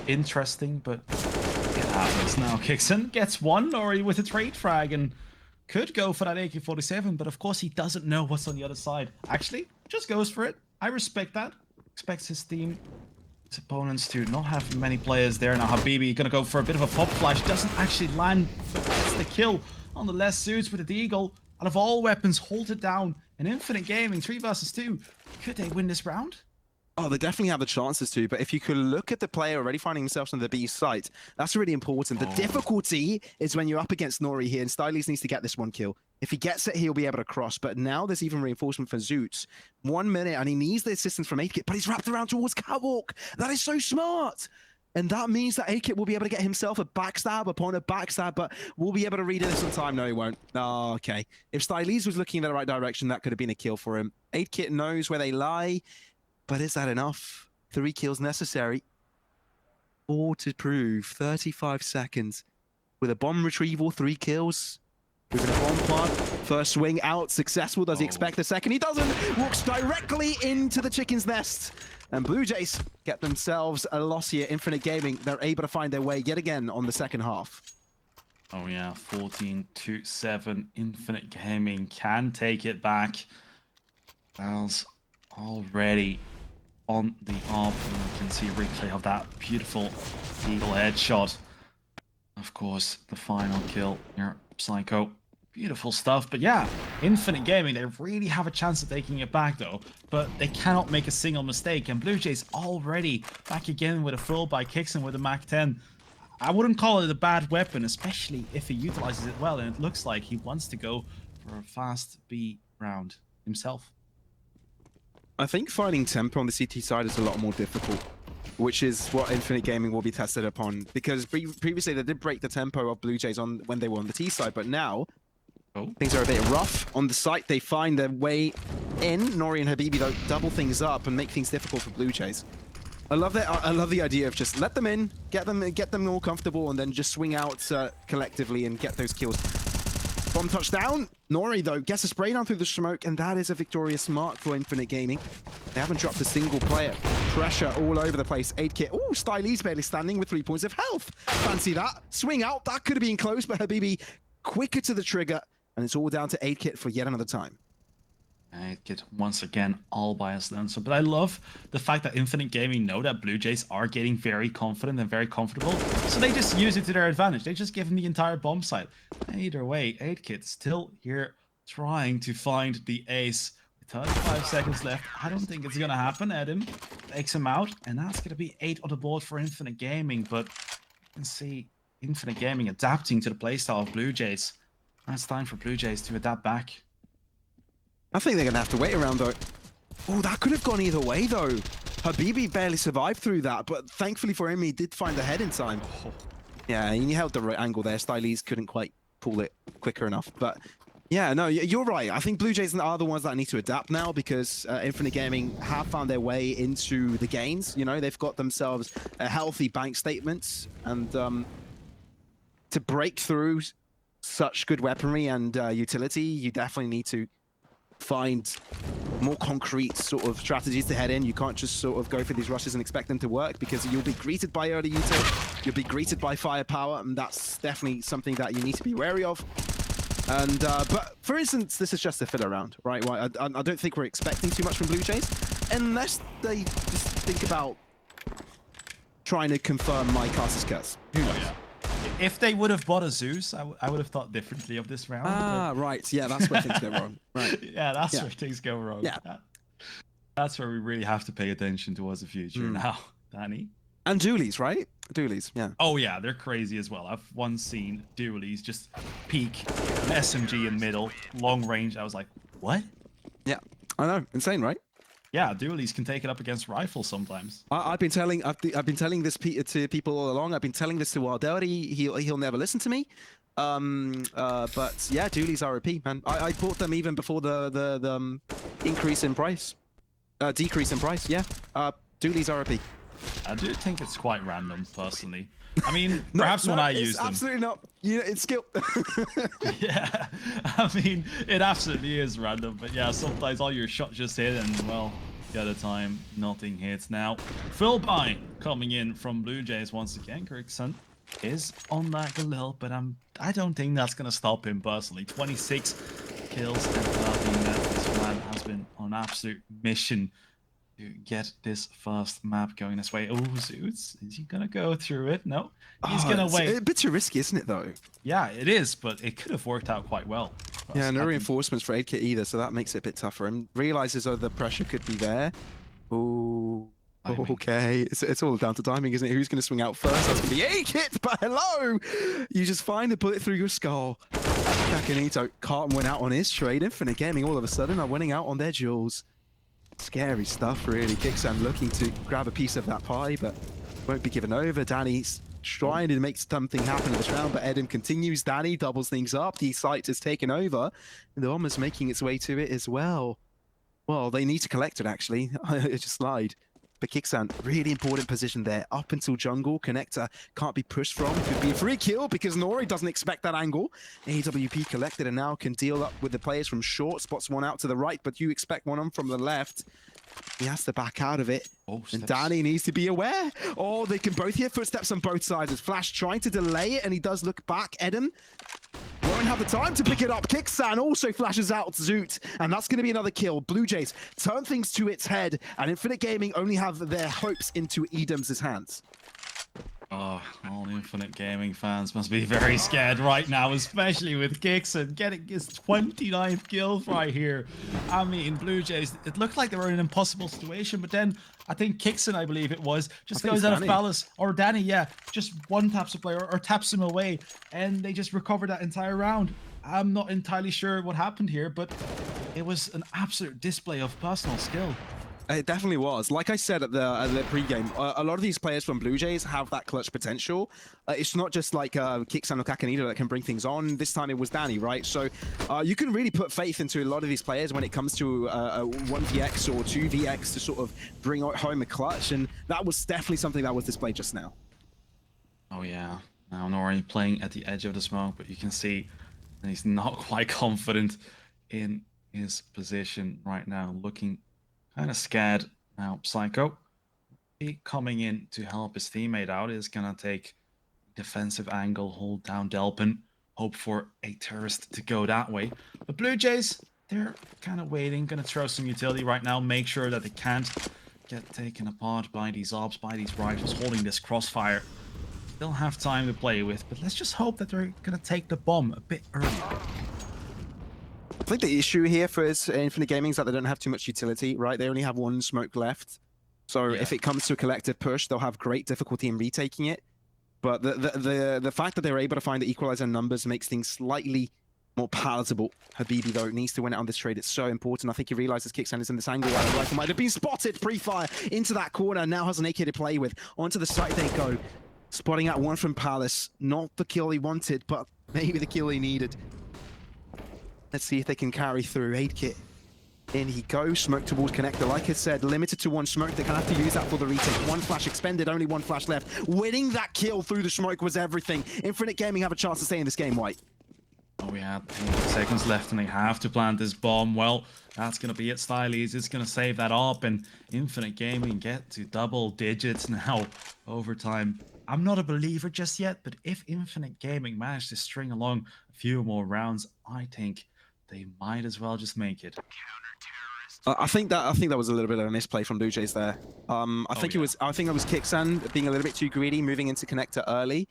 Interesting, but it happens now. Kixon gets one, or with a trade frag, and could go for that AK-47, but of course he doesn't know what's on the other side. Actually, just goes for it. I respect that. Expects his team, his opponents, to not have many players there. Now Habibi gonna go for a bit of a pop flash, doesn't actually land, but gets the kill on the less suits with the Deagle. Out of all weapons, hold it down. And Infinite Gaming, 3 versus 2. Could they win this round? Oh, they definitely have the chances to, but if you could look at the player already finding himself on the B site, that's really important. The difficulty is when you're up against Nori here, and Stylies needs to get this one kill. If he gets it, he'll be able to cross, but now there's even reinforcement for Zoots. 1 minute, and he needs the assistance from Akit, but he's wrapped around towards Catwalk. That is so smart! And that means that Akit will be able to get himself a backstab upon a backstab, but will be able to read this on time. No, he won't. Oh, okay. If Stylies was looking in the right direction, that could have been a kill for him. Akit knows where they lie, but is that enough? 3 kills necessary. 4 to prove. 35 seconds. With a bomb retrieval, 3 kills. Moving a bomb plant. First swing out, successful. Does he expect a second? He doesn't. Walks directly into the chicken's nest. And Blue Jays get themselves a loss here. Infinite Gaming, they're able to find their way yet again on the second half. Oh yeah, 14-7. Infinite Gaming can take it back. Val's already on the arm. And you can see a replay of that beautiful eagle headshot. Of course, the final kill here, Psycho. Beautiful stuff. But yeah, Infinite Gaming, they really have a chance of taking it back though. But they cannot make a single mistake. And BLUEJAYS already back again with a full by Kixen with a Mac 10. I wouldn't call it a bad weapon, especially if he utilizes it well. And it looks like he wants to go for a fast B round himself. I think finding tempo on the CT side is a lot more difficult, which is what Infinite Gaming will be tested upon. Because previously they did break the tempo of BLUEJAYS on when they were on the T side, but now things are a bit rough. On the site, they find their way in. Nori and Habibi, though, double things up and make things difficult for BLUEJAYS. I love that. I love the idea of just let them in, get them all comfortable, and then just swing out collectively and get those kills. Bomb touchdown. Nori, though, gets a spray down through the smoke, and that is a victorious mark for Infinite Gaming. They haven't dropped a single player. Pressure all over the place. 8-kit. Oh, Stylee's barely standing with 3 points of health. Fancy that. Swing out. That could have been close, but Habibi quicker to the trigger, and it's all down to 8-kit for yet another time. 8-kit once again all by his answer. But I love the fact that Infinite Gaming know that BLUEJAYS are getting very confident and very comfortable, so they just use it to their advantage. They just give him the entire bomb site. Either way, 8-kit still here trying to find the ace. With 35 seconds left, I don't think it's gonna happen. Adam takes him out, and that's gonna be 8 on the board for Infinite Gaming. But you can see Infinite Gaming adapting to the playstyle of BLUEJAYS. Now it's time for BLUEJAYS to adapt back. I think they're going to have to wait around, though. Oh, that could have gone either way, though. Habibi barely survived through that, but thankfully for him, he did find the head in time. Yeah, and he held the right angle there. Stylees couldn't quite pull it quicker enough. But yeah, no, you're right. I think BLUEJAYS are the ones that need to adapt now, because Infinite Gaming have found their way into the gains. You know, they've got themselves a healthy bank statement, and to break through such good weaponry and utility, you definitely need to find more concrete sort of strategies to head in. You can't just sort of go for these rushes and expect them to work, because you'll be greeted by early util, you'll be greeted by firepower, and that's definitely something that you need to be wary of. And but for instance, this is just a filler round, right? Well, I don't think we're expecting too much from BLUEJAYS, unless they just think about trying to confirm my caster's curse. Who knows? Yeah. If they would have bought a Zeus, I would have thought differently of this round. Ah, right. Yeah, that's where things go wrong. Right. Yeah, that's where things go wrong. Yeah. That's where we really have to pay attention towards the future now, Danny. And dualies, right? Dualies, yeah. Oh yeah, they're crazy as well. I've once seen dualies just peak an SMG in middle, long range. I was like, what? Yeah, I know. Insane, right? Yeah, dualies can take it up against rifles sometimes. I've been telling this to people all along. I've been telling this to Wildelity. He'll never listen to me. But yeah, dualies are OP, man. I bought them even before the increase in price, decrease in price. Yeah, dualies are OP. I do think it's quite random, personally. I mean, perhaps when I use them. Absolutely not. Yeah, it's skill. Yeah, I mean, it absolutely is random. But yeah, sometimes all your shots just hit, and well, the other time nothing hits. Now, full buy coming in from BLUEJAYS once again. Kixen is on that Galil, but I don't think that's gonna stop him personally. 26 kills, and this man has been on an absolute mission to get this first map going this way. Oh, Zoots, is he gonna go through it? No, he's gonna wait. It's a bit too risky, isn't it, though? Yeah, it is, but it could have worked out quite well. Yeah, no reinforcements for 8-kit either, so that makes it a bit tougher. And realizes the pressure could be there. Ooh. Okay, it's all down to timing, isn't it? Who's going to swing out first? That's going to be 8-kit, but hello! You just find a bullet through your skull. Kakanito can't win out on his trade. Infinite Gaming all of a sudden are winning out on their jewels. Scary stuff, really. Kixen looking to grab a piece of that pie, but won't be given over. Danny's trying to make something happen in this round, but Edem continues. Danny doubles things up. The site is taken over, and the bomber's making its way to it as well. Well, they need to collect it, actually. I just lied. But Kixen, really important position there. Up until jungle, connector can't be pushed from. Could be a free kill because Nori doesn't expect that angle. AWP collected and now can deal up with the players from short. Spots one out to the right, but you expect one on from the left. He has to back out of it. Oh, and Danny needs to be aware. Oh, they can both hear footsteps on both sides. As Flash trying to delay it, and he does look back. Edem won't don't have the time to pick it up. Kicksan also flashes out Zoot, and that's going to be another kill. Blue Jays turn things to its head, and Infinite Gaming only have their hopes into Edam's hands. Oh, all Infinite Gaming fans must be very scared right now, especially with Kicksan getting his 29th kill right here. I mean, Blue Jays, it looked like they were in an impossible situation, but then I think Kicksan, I believe it was, just goes out of balance, or Danny, yeah, just one taps a player or taps him away, and they just recover that entire round. I'm not entirely sure what happened here, but it was an absolute display of personal skill. It definitely was. Like I said at the pre-game, a lot of these players from Blue Jays have that clutch potential. It's not just like Kicksan or Kakanito that can bring things on. This time it was Danny, right? So you can really put faith into a lot of these players when it comes to a 1vx or 2vx to sort of bring home a clutch, and that was definitely something that was displayed just now. Oh yeah, now Nori playing at the edge of the smoke, but you can see that he's not quite confident in his position right now, looking kind of scared. Now Psycho, he coming in to help his teammate out, is gonna take defensive angle, hold down Delpin, hope for a terrorist to go that way. But Blue Jays, they're kind of waiting, gonna throw some utility right now, make sure that they can't get taken apart by these ops, by these rifles holding this crossfire. They'll have time to play with, but let's just hope that they're gonna take the bomb a bit earlier. I think the issue here for Infinite Gaming is that they don't have too much utility, right? They only have one smoke left. So if it comes to a collective push, they'll have great difficulty in retaking it. But the fact that they're able to find the equalizer numbers makes things slightly more palatable. Habibi, though, needs to win it on this trade. It's so important. I think he realizes Kicksan is in this angle. Rifle might have been spotted. Pre-fire into that corner. Now has an AK to play with. Onto the site they go. Spotting out one from Palace. Not the kill he wanted, but maybe the kill he needed. Let's see if they can carry through. 8-kit. In he goes. Smoke towards connector. Like I said, limited to one smoke. They're going to have to use that for the retake. One flash expended. Only one flash left. Winning that kill through the smoke was everything. Infinite Gaming have a chance to stay in this game, White. Oh, we had 8 seconds left and they have to plant this bomb. Well, that's going to be it. Stylies is going to save that up, and Infinite Gaming get to double digits now. Overtime. I'm not a believer just yet, but if Infinite Gaming manage to string along a few more rounds, I think they might as well just make it. I think that was a little bit of a misplay from Blue Jays there. I think it was Kicksan being a little bit too greedy, moving into connector early.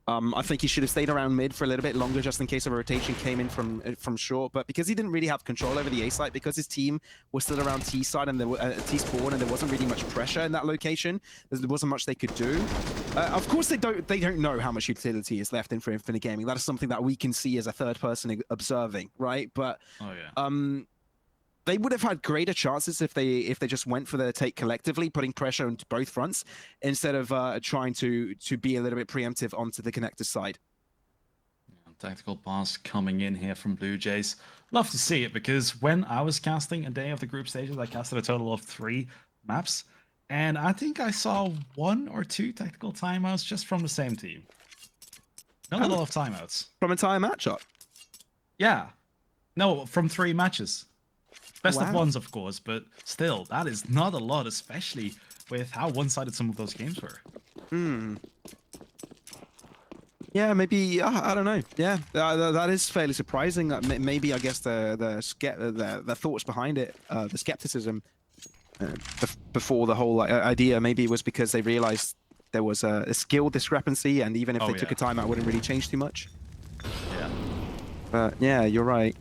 I think he should have stayed around mid for a little bit longer, just in case a rotation came in from short. But because he didn't really have control over the A site, because his team was still around T side and T spawn, and there wasn't really much pressure in that location, there wasn't much they could do. Of course, they don't know how much utility is left in for Infinite Gaming. That is something that we can see as a third person observing, right? But they would have had greater chances if they just went for the take collectively, putting pressure on both fronts instead of trying to be a little bit preemptive onto the connector side. Tactical pass coming in here from Blue Jays. Love to see it, because when I was casting a day of the group stages, I casted a total of 3 maps, and I think I saw 1 or 2 tactical timeouts just from the same team. Not a lot of timeouts. From entire matchup? Yeah. No, from 3 matches. Best of ones, of course, but still, that is not a lot, especially with how one-sided some of those games were. Yeah, maybe, I don't know. Yeah, that is fairly surprising. Maybe, I guess, the thoughts behind it, the skepticism before the whole idea, maybe it was because they realized there was a skill discrepancy, and even if they took a timeout, it wouldn't really change too much. Yeah. But yeah, you're right.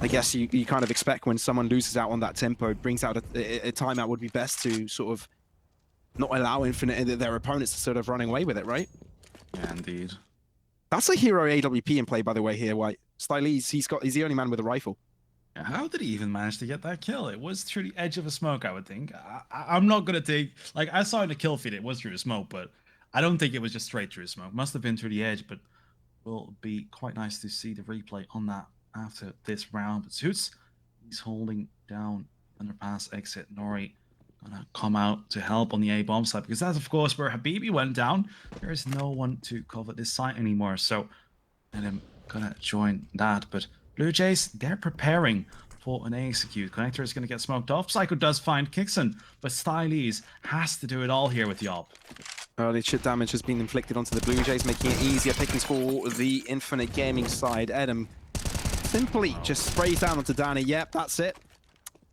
I guess you kind of expect when someone loses out on that tempo, brings out a timeout, would be best to sort of not allow their opponents to sort of running away with it, right? Yeah, indeed. That's a hero AWP in play, by the way, here, White. Stylies, he's the only man with a rifle. How did he even manage to get that kill? It was through the edge of a smoke, I would think. I'm not going to take... Like, I saw in the kill feed it was through a smoke, but I don't think it was just straight through a smoke. Must have been through the edge, but will be quite nice to see the replay on that after this round. But Suits, he's holding down underpass exit. Nori gonna come out to help on the A bomb side, because that's of course where Habibi went down. There is no one to cover this site anymore, so and I'm gonna join that. But Blue Jays, they're preparing for an execute. Connector is gonna get smoked off. Psycho does find Kicksan, but Stylies has to do it all here with the op. Early chip damage has been inflicted onto the Blue Jays, making it easier pickings for the Infinite Gaming side. Edem simply just sprays down onto Danny. Yep, that's it.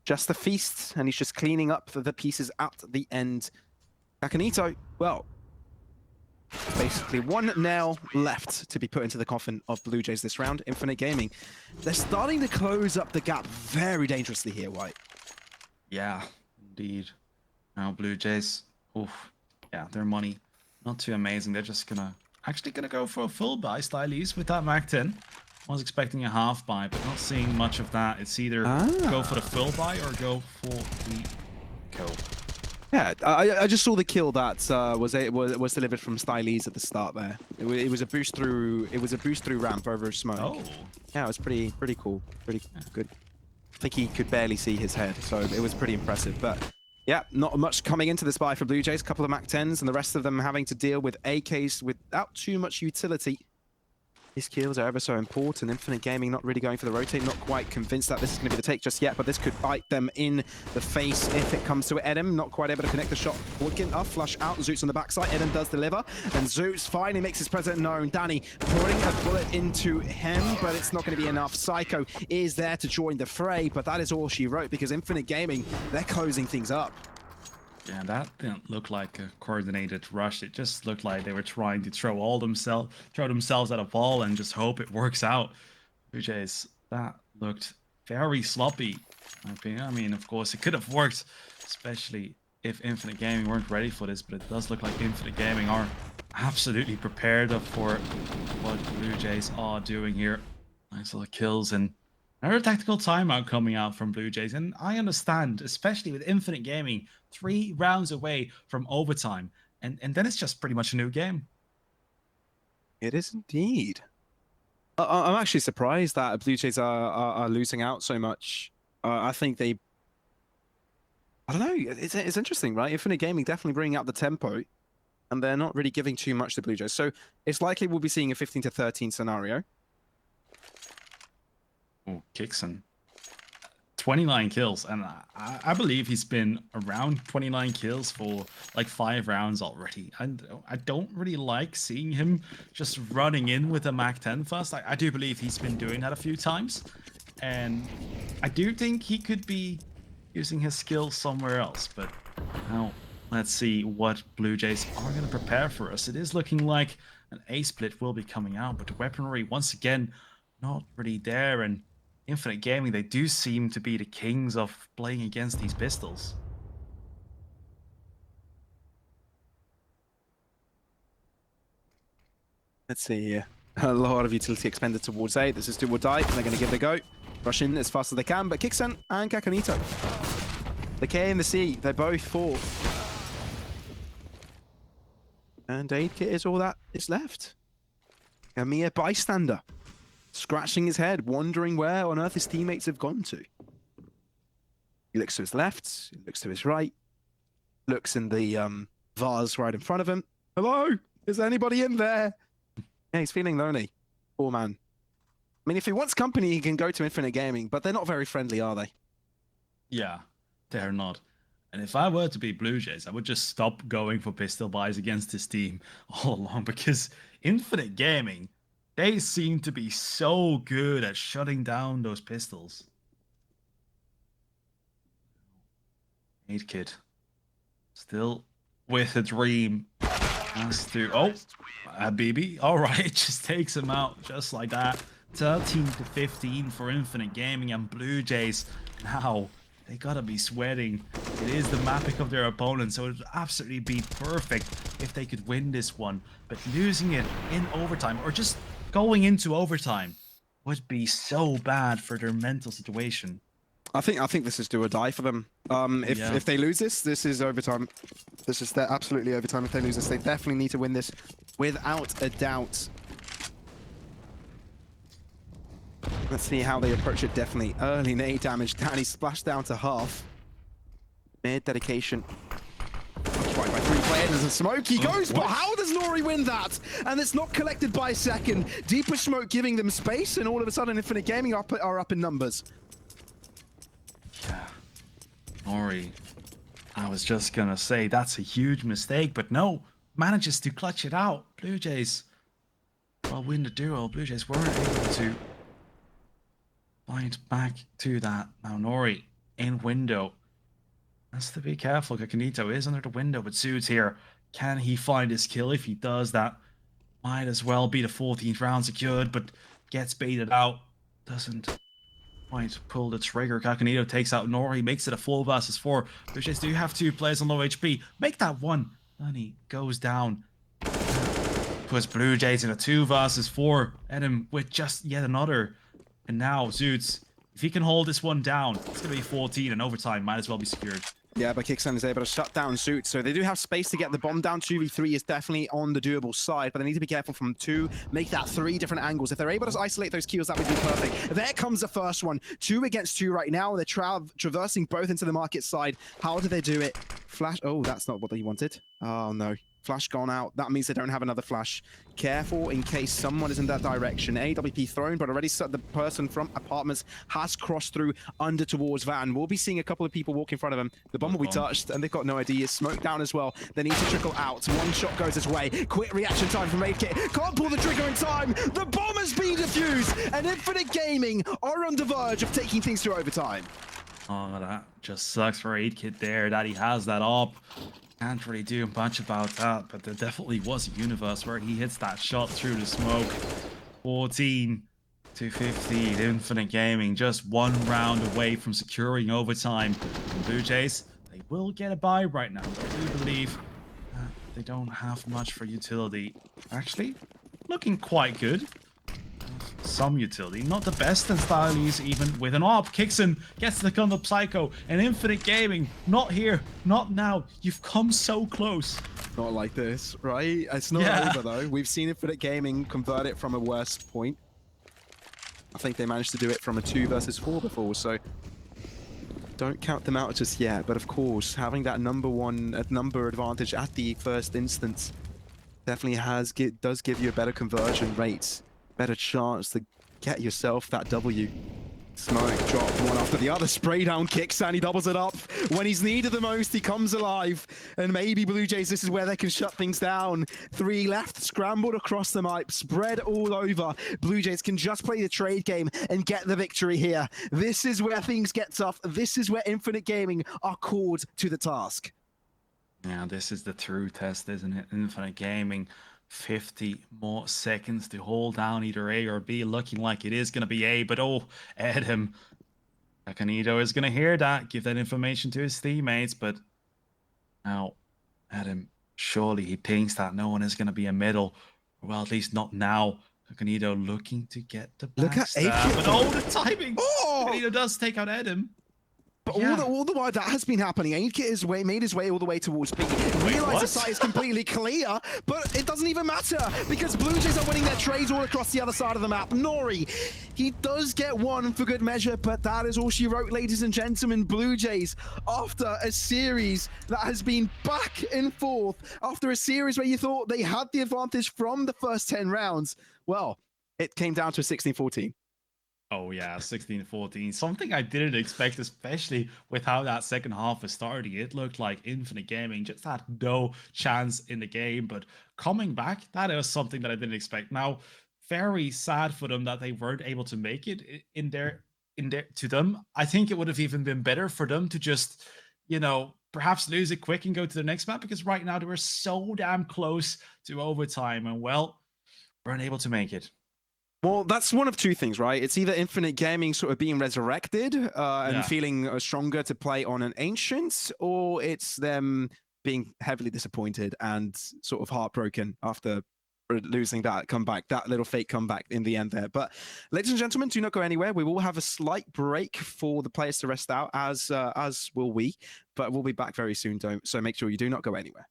Just a feast, and he's just cleaning up the pieces at the end. Kakanito, well, basically one nail left to be put into the coffin of Blue Jays this round. Infinite Gaming, they're starting to close up the gap very dangerously here, White. Yeah, indeed. Now Blue Jays, oof. Yeah, their money, not too amazing. They're just actually gonna go for a full buy, Stylies, with that Mac 10. I was expecting a half buy, but not seeing much of that. It's either go for the full buy or go for the kill. Yeah, I just saw the kill that was delivered from Stylies at the start there. It was a boost through. It was a boost through ramp over smoke. Oh, yeah, it was pretty cool, pretty good. I think he could barely see his head, so it was pretty impressive. But yeah, not much coming into this buy for Blue Jays. A couple of Mac 10s, and the rest of them having to deal with AKs without too much utility. These kills are ever so important. Infinite Gaming not really going for the rotate, not quite convinced that this is going to be the take just yet, but this could bite them in the face if it comes to it. Edem not quite able to connect the shot. Woodkin flush out. Zoots on the backside. Edem does deliver, and Zoots finally makes his presence known. Danny putting a bullet into him, but it's not going to be enough. Psycho is there to join the fray, but that is all she wrote because Infinite Gaming, they're closing things up. yeah, that didn't look like a coordinated rush. It just looked like they were trying to throw themselves at a ball and just hope it works out. Blue Jays, that looked very sloppy. I mean, of course, it could have worked, especially if Infinite Gaming weren't ready for this, but it does look like Infinite Gaming are absolutely prepared for what Blue Jays are doing here. Nice little kills and another tactical timeout coming out from Blue Jays, and I understand, especially with Infinite Gaming, 3 rounds away from overtime, and then it's just pretty much a new game. It is indeed. I'm actually surprised that Blue Jays are losing out so much. I think they... I don't know, it's interesting, right? Infinite Gaming definitely bringing out the tempo, and they're not really giving too much to Blue Jays. So it's likely we'll be seeing a 15-13 scenario. Oh, Kixon. 29 kills, and I believe he's been around 29 kills for like 5 rounds already. And I don't really like seeing him just running in with a Mac 10 first. I do believe he's been doing that a few times, and I do think he could be using his skills somewhere else. But now let's see what Blue Jays are going to prepare for us. It is looking like an A split will be coming out, but the weaponry once again not really there. And Infinite Gaming, they do seem to be the kings of playing against these pistols. Let's see here. A lot of utility expended towards A. This is do or die. They're going to give it a go. Rush in as fast as they can, but Kixen and Kakanito, the K and the C, they both fall. And Aid Kit is all that is left. A mere bystander, scratching his head, wondering where on earth his teammates have gone to. He looks to his left, he looks to his right, looks in the vase right in front of him. Hello? Is there anybody in there? Yeah, he's feeling lonely. Poor man. I mean, if he wants company, he can go to Infinite Gaming, but they're not very friendly, are they? Yeah, they're not. And if I were to be Blue Jays, I would just stop going for pistol buys against this team all along, because Infinite Gaming, they seem to be so good at shutting down those pistols. 8 Kid. Still with a dream. Has to... Oh! BB. Alright, just takes him out just like that. 13-15 for Infinite Gaming, and Blue Jays now, they gotta be sweating. It is the mapping of their opponent, so it would absolutely be perfect if they could win this one. But losing it in overtime, or just going into overtime, would be so bad for their mental situation. I think this is do or die for them. If they lose this is overtime. This is absolutely overtime. If they lose this, they definitely need to win this without a doubt. Let's see how they approach it. Definitely early nade damage. Danny splashed down to half. Mid dedication. Occupied by 3 players. There's a smoke. He goes, but how does Nori win that? And it's not collected by a second. Deeper smoke giving them space, and all of a sudden Infinite Gaming are up in numbers. Yeah. Nori. I was just gonna say that's a huge mistake, but no. manages to clutch it out. Blue Jays, well, win the duel. Blue Jays weren't able to find back to that. Now Nori in window. Has to be careful. Kakanito is under the window, but Suits here. Can he find his kill? If he does, that might as well be the 14th round secured, but gets baited out. Doesn't quite pull the trigger. Kakanito takes out Nori, makes it a 4 versus 4. Blue Jays do have 2 players on low HP. Make that 1. Then he goes down. Puts Blue Jays in a 2 versus 4. Edem with just yet another. And now Zoots, if he can hold this one down, it's going to be 14 and overtime might as well be secured. Yeah, but Kickstand is able to shut down Suits, so they do have space to get the bomb down. 2v3 is definitely on the doable side, but they need to be careful from 2, make that 3 different angles. If they're able to isolate those kills, that would be perfect. There comes the first one. 2 against 2 right now. They're traversing both into the market side. How do they do it? Flash. Oh, that's not what they wanted. Oh, no. Flash gone out. That means they don't have another flash. Careful in case someone is in that direction. AWP thrown, but already the person from apartments has crossed through under towards Van. We'll be seeing a couple of people walk in front of him. The bomb will be touched, and they've got no idea. Smoke down as well. They need to trickle out. 1 shot goes his way. Quick reaction time from Kit. Can't pull the trigger in time. The bomb has been defused, and Infinite Gaming are on the verge of taking things to overtime. Oh, that just sucks for 8Kit there that he has that up. Can't really do much about that, but there definitely was a universe where he hits that shot through the smoke. 14 to 15, Infinite Gaming just 1 round away from securing overtime. And Blue Jays, they will get a bye right now. I do believe they don't have much for utility. Actually, looking quite good. Some utility, not the best in stylies even with an AWP. Kixon gets the gun of Psycho, and Infinite Gaming, not here, not now. You've come so close. Not like this, right? It's not over though. We've seen Infinite Gaming convert it from a worst point. I think they managed to do it from a 2 versus 4 before, so don't count them out just yet. But of course, having that number advantage at the first instance definitely does give you a better conversion rate. Better chance to get yourself that W. Smoke dropped one after the other. Spray down kicks and he doubles it up. When he's needed the most, he comes alive. And maybe Blue Jays, this is where they can shut things down. 3 left, scrambled across the map, spread all over. Blue Jays can just play the trade game and get the victory here. This is where things get tough. This is where Infinite Gaming are called to the task. Yeah, this is the true test, isn't it? Infinite Gaming. 50 more seconds to hold down either A or B, looking like it is going to be A, but oh, Edem. Kakanito is going to hear that, give that information to his teammates, but now, Edem, surely he thinks that no one is going to be a middle, well, at least not now. Kakanito looking to get the backstab. Look at AKIT. But oh, the timing! Oh! Kakanito does take out Edem. But all the while that has been happening, AKIT made his way all the way towards B. Realize the site is completely clear, but it doesn't even matter because Blue Jays are winning their trades all across the other side of the map. Nori, he does get 1 for good measure, but that is all she wrote, ladies and gentlemen. Blue Jays, after a series that has been back and forth, after a series where you thought they had the advantage from the first 10 rounds, well, it came down to a 16-14. Oh yeah, 16-14. Something I didn't expect, especially with how that second half was starting. It looked like Infinite Gaming just had no chance in the game, but coming back, that is something that I didn't expect. Now, very sad for them that they weren't able to make it in there to them. I think it would have even been better for them to just, you know, perhaps lose it quick and go to the next map, because right now they were so damn close to overtime and, well, weren't able to make it. Well, that's one of 2 things, right? It's either Infinite Gaming sort of being resurrected and feeling stronger to play on an Ancient, or it's them being heavily disappointed and sort of heartbroken after losing that comeback, that little fake comeback in the end there. But ladies and gentlemen, do not go anywhere. We will have a slight break for the players to rest out, as will we. But we'll be back very soon, so make sure you do not go anywhere.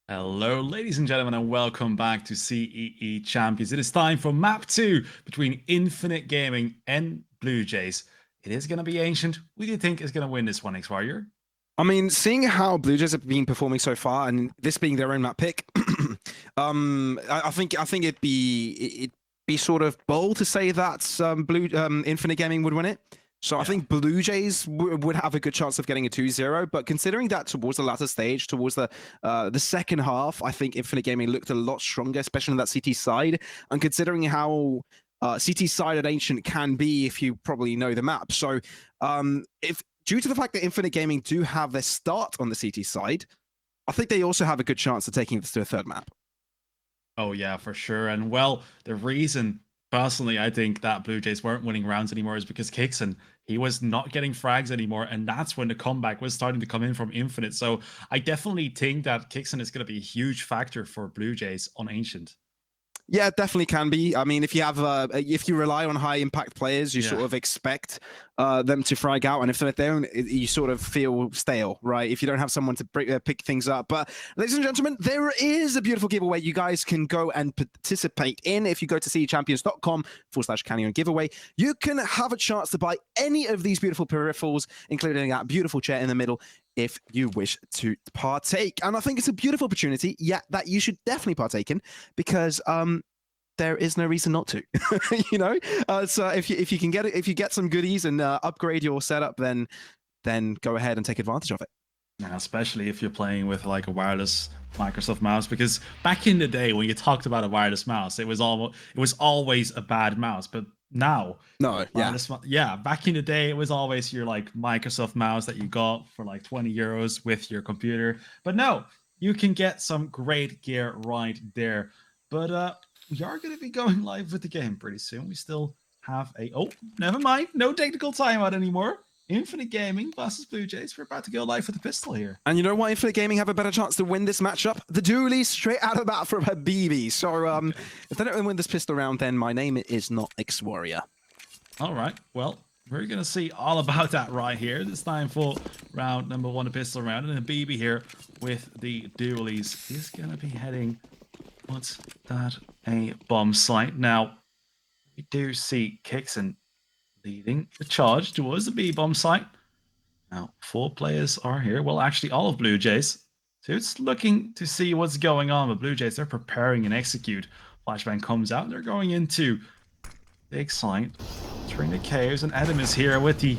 Hello, ladies and gentlemen, and welcome back to CEE Champions. It is time for map 2 between Infinite Gaming and Blue Jays. It is going to be Ancient. Who do you think is going to win this one, X-Warrior? I mean, seeing how Blue Jays have been performing so far, and this being their own map pick, I think it'd be sort of bold to say that Infinite Gaming would win it. So I think Blue Jays would have a good chance of getting a 2-0, but considering that towards the latter stage, towards the second half, I think Infinite Gaming looked a lot stronger, especially on that CT side. And considering how CT side at Ancient can be, if you probably know the map. So if due to the fact that Infinite Gaming do have their start on the CT side, I think they also have a good chance of taking this to a third map. Oh yeah, for sure. And well, the reason personally I think that Blue Jays weren't winning rounds anymore is because Kixon, he was not getting frags anymore, and that's when the comeback was starting to come in from Infinite. So I definitely think that Kixon is going to be a huge factor for Blue Jays on Ancient. Yeah, it definitely can be. I mean, if you rely on high impact players, you sort of expect them to frag out, and if they don't, you sort of feel stale, right? If you don't have someone to pick things up. But ladies and gentlemen, there is a beautiful giveaway you guys can go and participate in. If you go to ceechampions.com/Canyon giveaway, you can have a chance to buy any of these beautiful peripherals, including that beautiful chair in the middle, if you wish to partake. And I think it's a beautiful opportunity, that you should definitely partake in, because there is no reason not to. You know, so if you can get it, if you get some goodies and upgrade your setup, then go ahead and take advantage of it. Yeah, especially if you're playing with like a wireless Microsoft mouse, because back in the day when you talked about a wireless mouse, it was always a bad mouse. But now, back in the day, it was always your like Microsoft mouse that you got for like 20 euros with your computer. But no, you can get some great gear right there. But we are going to be going live with the game pretty soon. We still have never mind, no technical timeout anymore. Infinite Gaming versus Blue Jays. We're about to go live with the pistol here. And you know why Infinite Gaming have a better chance to win this matchup? The dualies straight out of the bat from Habibi. So if they don't win this pistol round, then my name is not X-Warrior. All right. Well, we're going to see all about that right here. This time for round number 1, the pistol round. And Habibi here with the dualies is going to be heading, what's that, a bomb site. Now, we do see Kixon leading the charge towards the B-bomb site. Now, 4 players are here. Well, actually, all of Blue Jays. So it's looking to see what's going on with Blue Jays. They're preparing and execute. Flashbang comes out. They're going into big site. Entering the caves. And Adam is here with the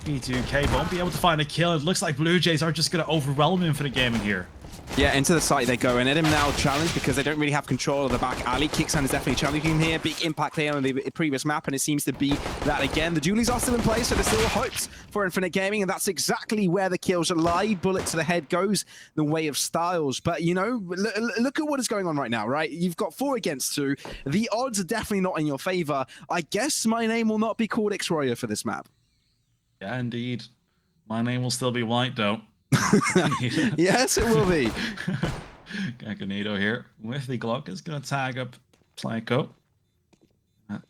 B2K. Won't be able to find a kill. It looks like Blue Jays are just going to overwhelm him for the gaming here. Yeah, into the site they go, and Edim now challenged because they don't really have control of the back alley. Kixan is definitely challenging here. Big impact there on the previous map, and it seems to be that again. The dualies are still in place, so there's still hopes for Infinite Gaming, and that's exactly where the kills lie. Bullet to the head goes the way of Styles. But, you know, look at what is going on right now, right? You've got 4 against 2. The odds are definitely not in your favor. I guess my name will not be called X-Warrior for this map. Yeah, indeed. My name will still be White, though. Yes, it will be. Gaganito here with the Glock is going to tag up Psycho.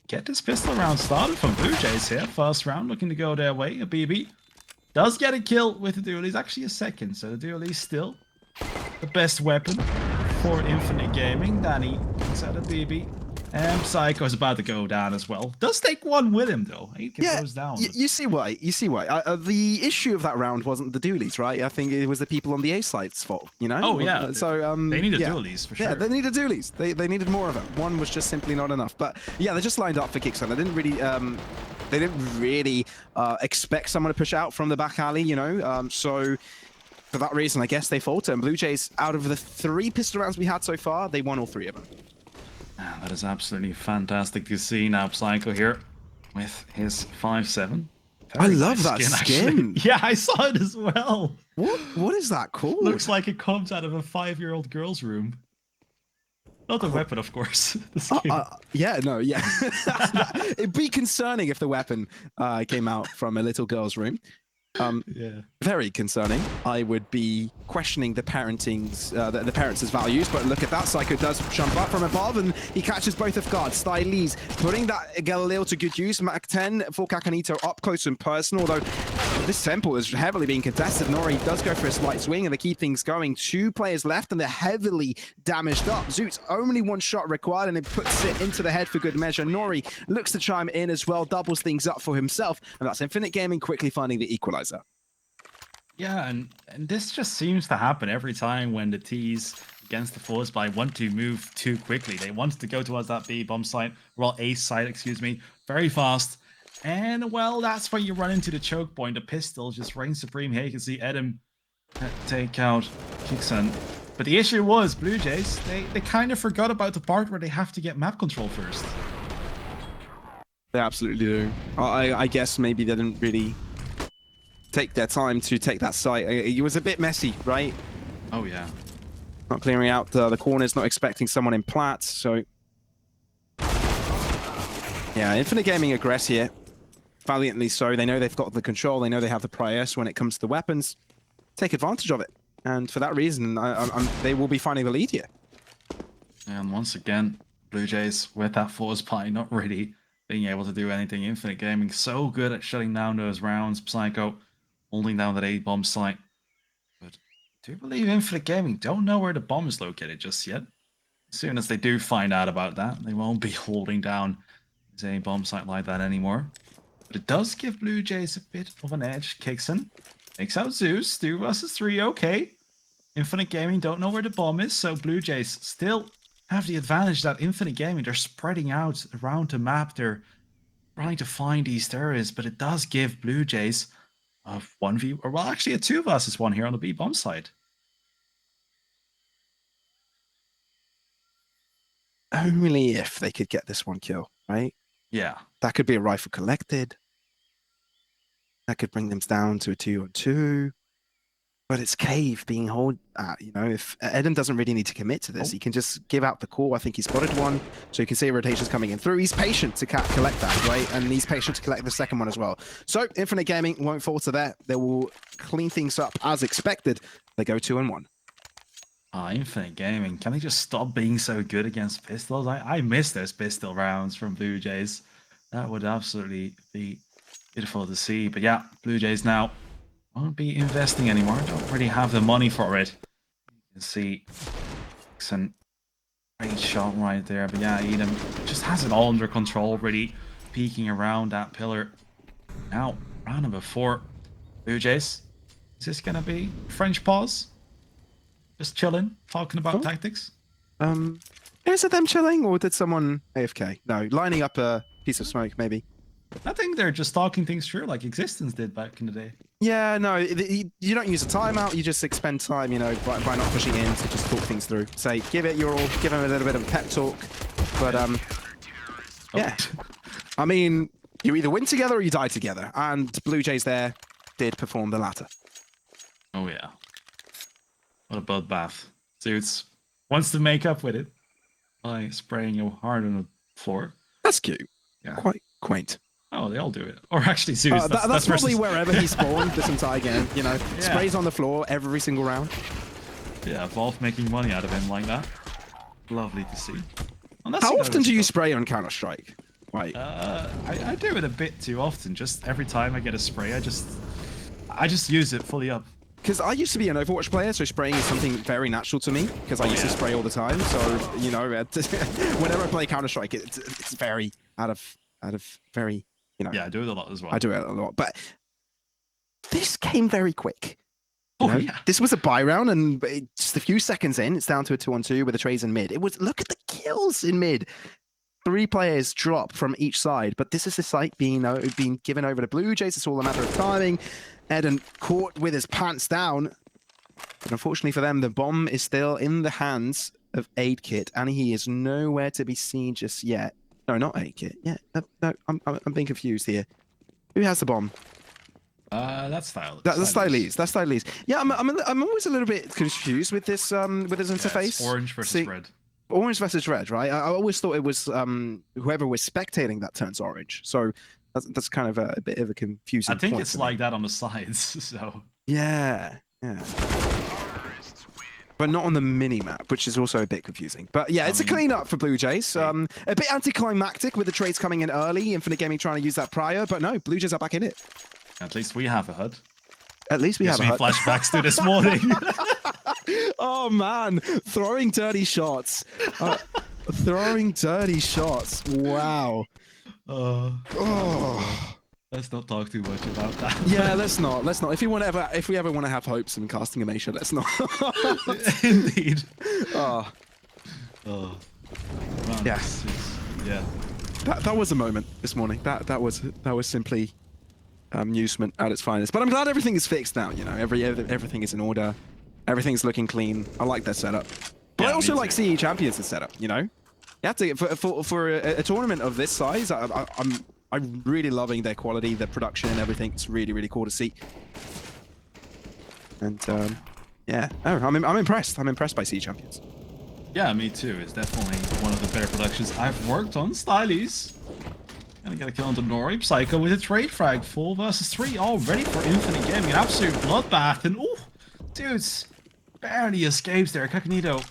Get this pistol round started from Blue Jays here. First round looking to go their way. A BB does get a kill with the dualies. Actually a second. So the dualies still the best weapon for Infinite Gaming. Danny inside a BB. And Psycho is about to go down as well. Does take one with him though. He goes down. You see why? You see why? The issue of that round wasn't the dualies, right? I think it was the people on the A side's fault. You know? Oh yeah. So they needed dualies for sure. Yeah, they needed dualies. They needed more of them. One was just simply not enough. But yeah, they just lined up for Kickstone. They didn't really expect someone to push out from the back alley. You know, so. For that reason, I guess they falter. And Blue Jays, out of the 3 pistol rounds we had so far, they won all 3 of them. That is absolutely fantastic to see. Now Psycho here with his 5.7. I love that skin. Yeah, I saw it as well. What is that called? Looks like it comes out of a 5-year-old girl's room. Not the weapon, of course. The skin. Yeah. It'd be concerning if the weapon came out from a little girl's room. Very concerning. I would be questioning the parenting's the parents' values, but look at that. Psycho does jump up from above and he catches both of guard. Styles putting that Galileo to good use. Mac 10 for Kakanito up close and personal, although This temple is heavily being contested. Nori does go for a slight swing and they keep things going. 2 players left and they're heavily damaged up. Zoot's only 1 shot required and it puts it into the head for good measure. Nori looks to chime in as well, doubles things up for himself, and that's Infinite Gaming quickly finding the equalizer. Yeah, and this just seems to happen every time when the T's against the Force want to move too quickly. They want to go towards that B bomb site, well, A site, excuse me, very fast. And, well, that's where you run into the choke point. The pistol just reigns supreme here. You can see Edem take out Kixen. But the issue was, Blue Jays, they kind of forgot about the part where they have to get map control first. They absolutely do. I guess maybe they didn't really take their time to take that site. It was a bit messy, right? Oh, yeah. Not clearing out the corners, not expecting someone in plat, so... Yeah, Infinite Gaming aggress here. Valiantly so. They know they've got the control. They know they have the priors when it comes to weapons. Take advantage of it. And for that reason, they will be finding the lead here. And once again, Blue Jays with that Force Pie not really being able to do anything. Infinite Gaming so good at shutting down those rounds. Psycho holding down that A-bomb site. But I do believe Infinite Gaming don't know where the bomb is located just yet. As soon as they do find out about that, they won't be holding down this A-bomb site like that anymore. But it does give Blue Jays a bit of an edge. Kixen takes out Zeus. 2 versus 3, okay. Infinite Gaming don't know where the bomb is, so Blue Jays still have the advantage that Infinite Gaming, they're spreading out around the map. They're trying to find these areas, but it does give Blue Jays a 1v, or well, actually a 2 versus 1 here on the B bomb side. Only if they could get this 1 kill, right? Yeah. That could be a rifle collected. That could bring them down to a 2-on-2. But it's Cave being hold. You know, if Edem doesn't really need to commit to this, he can just give out the call. I think he spotted 1, so you can see rotations coming in through. He's patient to collect that, right? And he's patient to collect the second one as well. So Infinite Gaming won't falter there. They will clean things up as expected. They go 2-1. Infinite Gaming, can they just stop being so good against pistols? I miss those pistol rounds from Blue Jays. That would absolutely be beautiful to see. But yeah, Blue Jays now won't be investing anymore. Don't really have the money for it. You can see some great shot right there. But yeah, Edem just has it all under control, really peeking around that pillar. Now, round number 4. Blue Jays, is this going to be French pause? Just chilling, talking about tactics? Is it them chilling, or did someone AFK? No, lining up a piece of smoke, maybe. I think they're just talking things through like Existence did back in the day. Yeah, no, you don't use a timeout. You just expend time, you know, by not pushing in to just talk things through. Say, give it your all, give him a little bit of a pep talk. But, yeah. I mean, you either win together or you die together. And Blue Jays there did perform the latter. Oh, yeah. What a bloodbath. Suits wants to make up with it by spraying you hard on the floor. That's cute. Yeah. Quite quaint. Oh, they all do it. Or actually, Zeus. That's probably wherever he spawned this entire game. You know, sprays on the floor every single round. Yeah, Valve making money out of him like that. Lovely to see. How often do you spray on Counter-Strike? Right. I do it a bit too often. Just every time I get a spray, I just use it fully up. Because I used to be an Overwatch player, so spraying is something very natural to me, because I used to spray all the time. So, you know, whenever I play Counter-Strike, it's very out of very, you know. Yeah, I do it a lot as well. I do it a lot. But this came very quick. Oh, yeah. This was a buy round, and just a few seconds in, it's down to a 2-on-2 with the trades in mid. It was, look at the kills in mid. 3 players drop from each side, but this is the site being given over to Blue Jays. It's all a matter of timing. Eden caught with his pants down. But unfortunately for them, the bomb is still in the hands of Aid Kit, and he is nowhere to be seen just yet. No, not Aid Kit. Yeah, no, I'm being confused here. Who has the bomb? That's Stylies. That's Stylies. That's Stylies. Yeah, I'm always a little bit confused with this interface. Orange versus red. Orange versus red, right? I always thought it was whoever was spectating that turns orange. So that's kind of a bit of a confusing. I think it's like that on the sides. So yeah. But not on the mini map, which is also a bit confusing. But yeah, it's a clean up for Blue Jays. A bit anticlimactic with the trades coming in early. Infinite Gaming trying to use that prior, but no, Blue Jays are back in it. At least we have a HUD. At least we Gives have me a HUD. flashbacks to this morning. Oh man, throwing dirty shots. Throwing dirty shots. Wow. Oh. Let's not talk too much about that. Yeah, let's not. Let's not. If we ever want to have hopes in casting a Asia, let's not. Indeed. Oh. Oh. Yeah. Yeah. That was a moment this morning. That was simply amusement at its finest. But I'm glad everything is fixed now. You know, everything is in order. Everything's looking clean. I like their setup. But Yeah, I also me like too. CE Champions' setup. You know, you have to for a tournament of this size. I'm really loving their quality, their production, and everything. It's really, really cool to see. And yeah, oh, I'm impressed. I'm impressed by CE Champions. Yeah, me too. It's definitely one of the better productions I've worked on. Stylies. Gonna get a kill onto Nori. Psycho with a trade frag. 4 versus 3. All ready for Infinite Gaming. An absolute bloodbath. And oh, dudes, barely escapes there. Cognito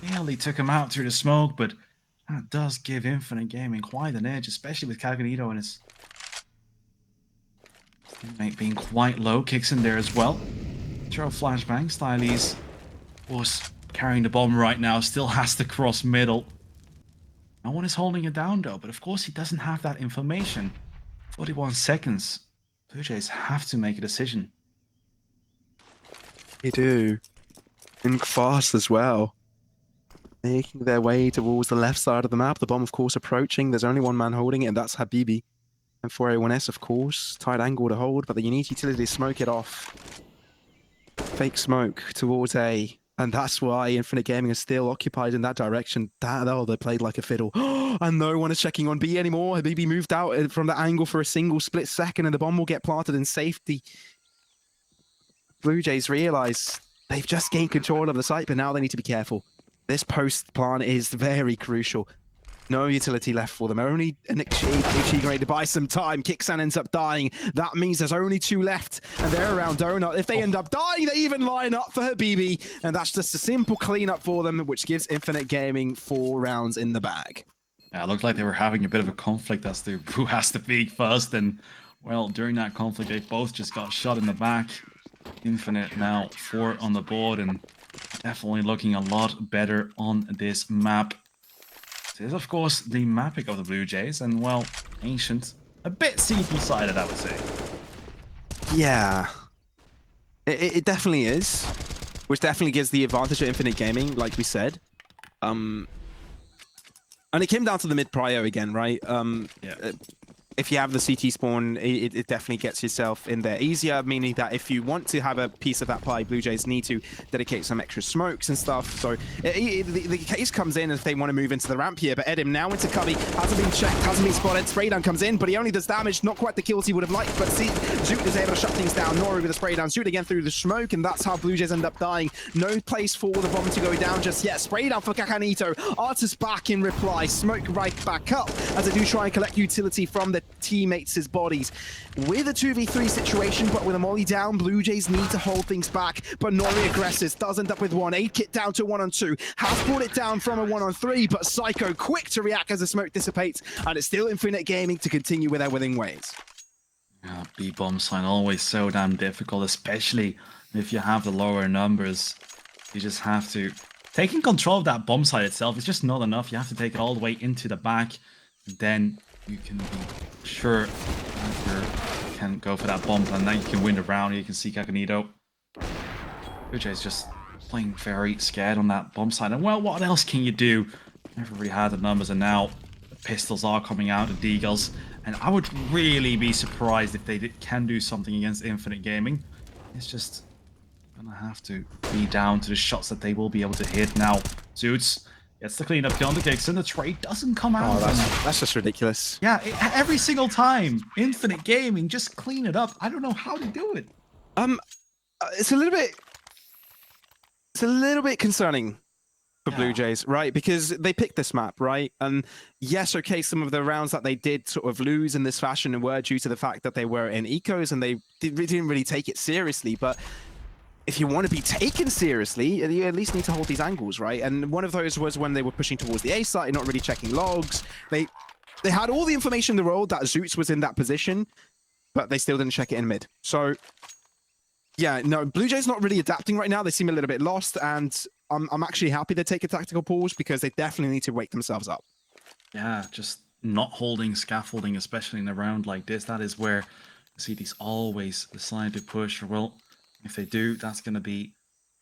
nearly took him out through the smoke, but that does give Infinite Gaming quite an edge, especially with Cognito and his teammate being quite low. Kicks in there as well. Throw flashbang. Stylies was carrying the bomb right now, still has to cross middle. No one is holding it down though, but of course he doesn't have that information. 41 seconds. BLUEJAYS have to make a decision. They do. And fast as well. Making their way towards the left side of the map. The bomb, of course, approaching. There's only one man holding it, and that's Habibi. And 4A1S, of course. Tight angle to hold, but you need utility to smoke it off. Fake smoke towards A. And that's why Infinite Gaming is still occupied in that direction. They played like a fiddle. And no one is checking on B anymore. Habibi moved out from the angle for a single split second, and the bomb will get planted in safety. BLUEJAYS realize they've just gained control of the site, but now they need to be careful. This post plant is very crucial. No utility left for them. Only an Ichigo to buy some time. Kixan ends up dying. That means there's only 2 left, and they're around Donut. If they end up dying, they even line up for Habibi, and that's just a simple cleanup for them, which gives Infinite Gaming 4 rounds in the bag. Yeah, it looked like they were having a bit of a conflict as to who has to peek first, and well, during that conflict, they both just got shot in the back. Infinite now 4 on the board, and definitely looking a lot better on this map. This is, of course, the mapping of the BLUEJAYS, and, well, Ancient, a bit CP-sided, I would say. Yeah. It definitely is. Which definitely gives the advantage to Infinite Gaming, like we said. And it came down to the mid-prio again, right? Yeah. If you have the CT spawn, it definitely gets yourself in there easier, meaning that if you want to have a piece of that pie, BLUEJAYS need to dedicate some extra smokes and stuff. So the case comes in if they want to move into the ramp here, but Edim now into Cubby, hasn't been checked, hasn't been spotted. Spray down comes in, but he only does damage, not quite the kills he would have liked, but see, Zoot is able to shut things down. Nori with a spray down, Zoot again through the smoke, and that's how BLUEJAYS end up dying. No place for the bomb to go down just yet. Spray down for Kakanito. Artis back in reply, smoke right back up as they do try and collect utility from the teammates' bodies. With a 2v3 situation, but with a molly down, BLUEJAYS need to hold things back, but Nori aggresses, does end up with 1. 8-kit down to 1-on-2, has brought it down from a 1-on-3, but Psycho quick to react as the smoke dissipates, and it's still Infinite Gaming to continue with their winning ways. Yeah, B-bomb sign always so damn difficult, especially if you have the lower numbers. You just have to... Taking control of that bomb site itself is just not enough. You have to take it all the way into the back, and then you can be sure that you can go for that bomb, and then you can win the round. You can see Kakanito. BLUEJAYS just playing very scared on that bomb side. And well, what else can you do? Never really had the numbers, and now the pistols are coming out, the deagles. And I would really be surprised if they can do something against Infinite Gaming. It's just gonna have to be down to the shots that they will be able to hit. Now, Zoots gets the cleanup kill on the kicks, and the trade doesn't come out. Oh, that's just ridiculous. Yeah, every single time, Infinite Gaming, just clean it up. I don't know how to do it. It's a little bit concerning for BLUEJAYS, right? Because they picked this map, right? And yes, okay, some of the rounds that they did sort of lose in this fashion were due to the fact that they were in ecos and they didn't really take it seriously, but if you want to be taken seriously, you at least need to hold these angles, right? And one of those was when they were pushing towards the A site, not really checking logs. They had all the information in the world that Zoots was in that position, but they still didn't check it in mid. So, yeah, no, BLUEJAYS not really adapting right now. They seem a little bit lost, and I'm actually happy they take a tactical pause because they definitely need to wake themselves up. Yeah, just not holding scaffolding, especially in a round like this. That is where CDs always decide to push. Well, if they do, that's going to be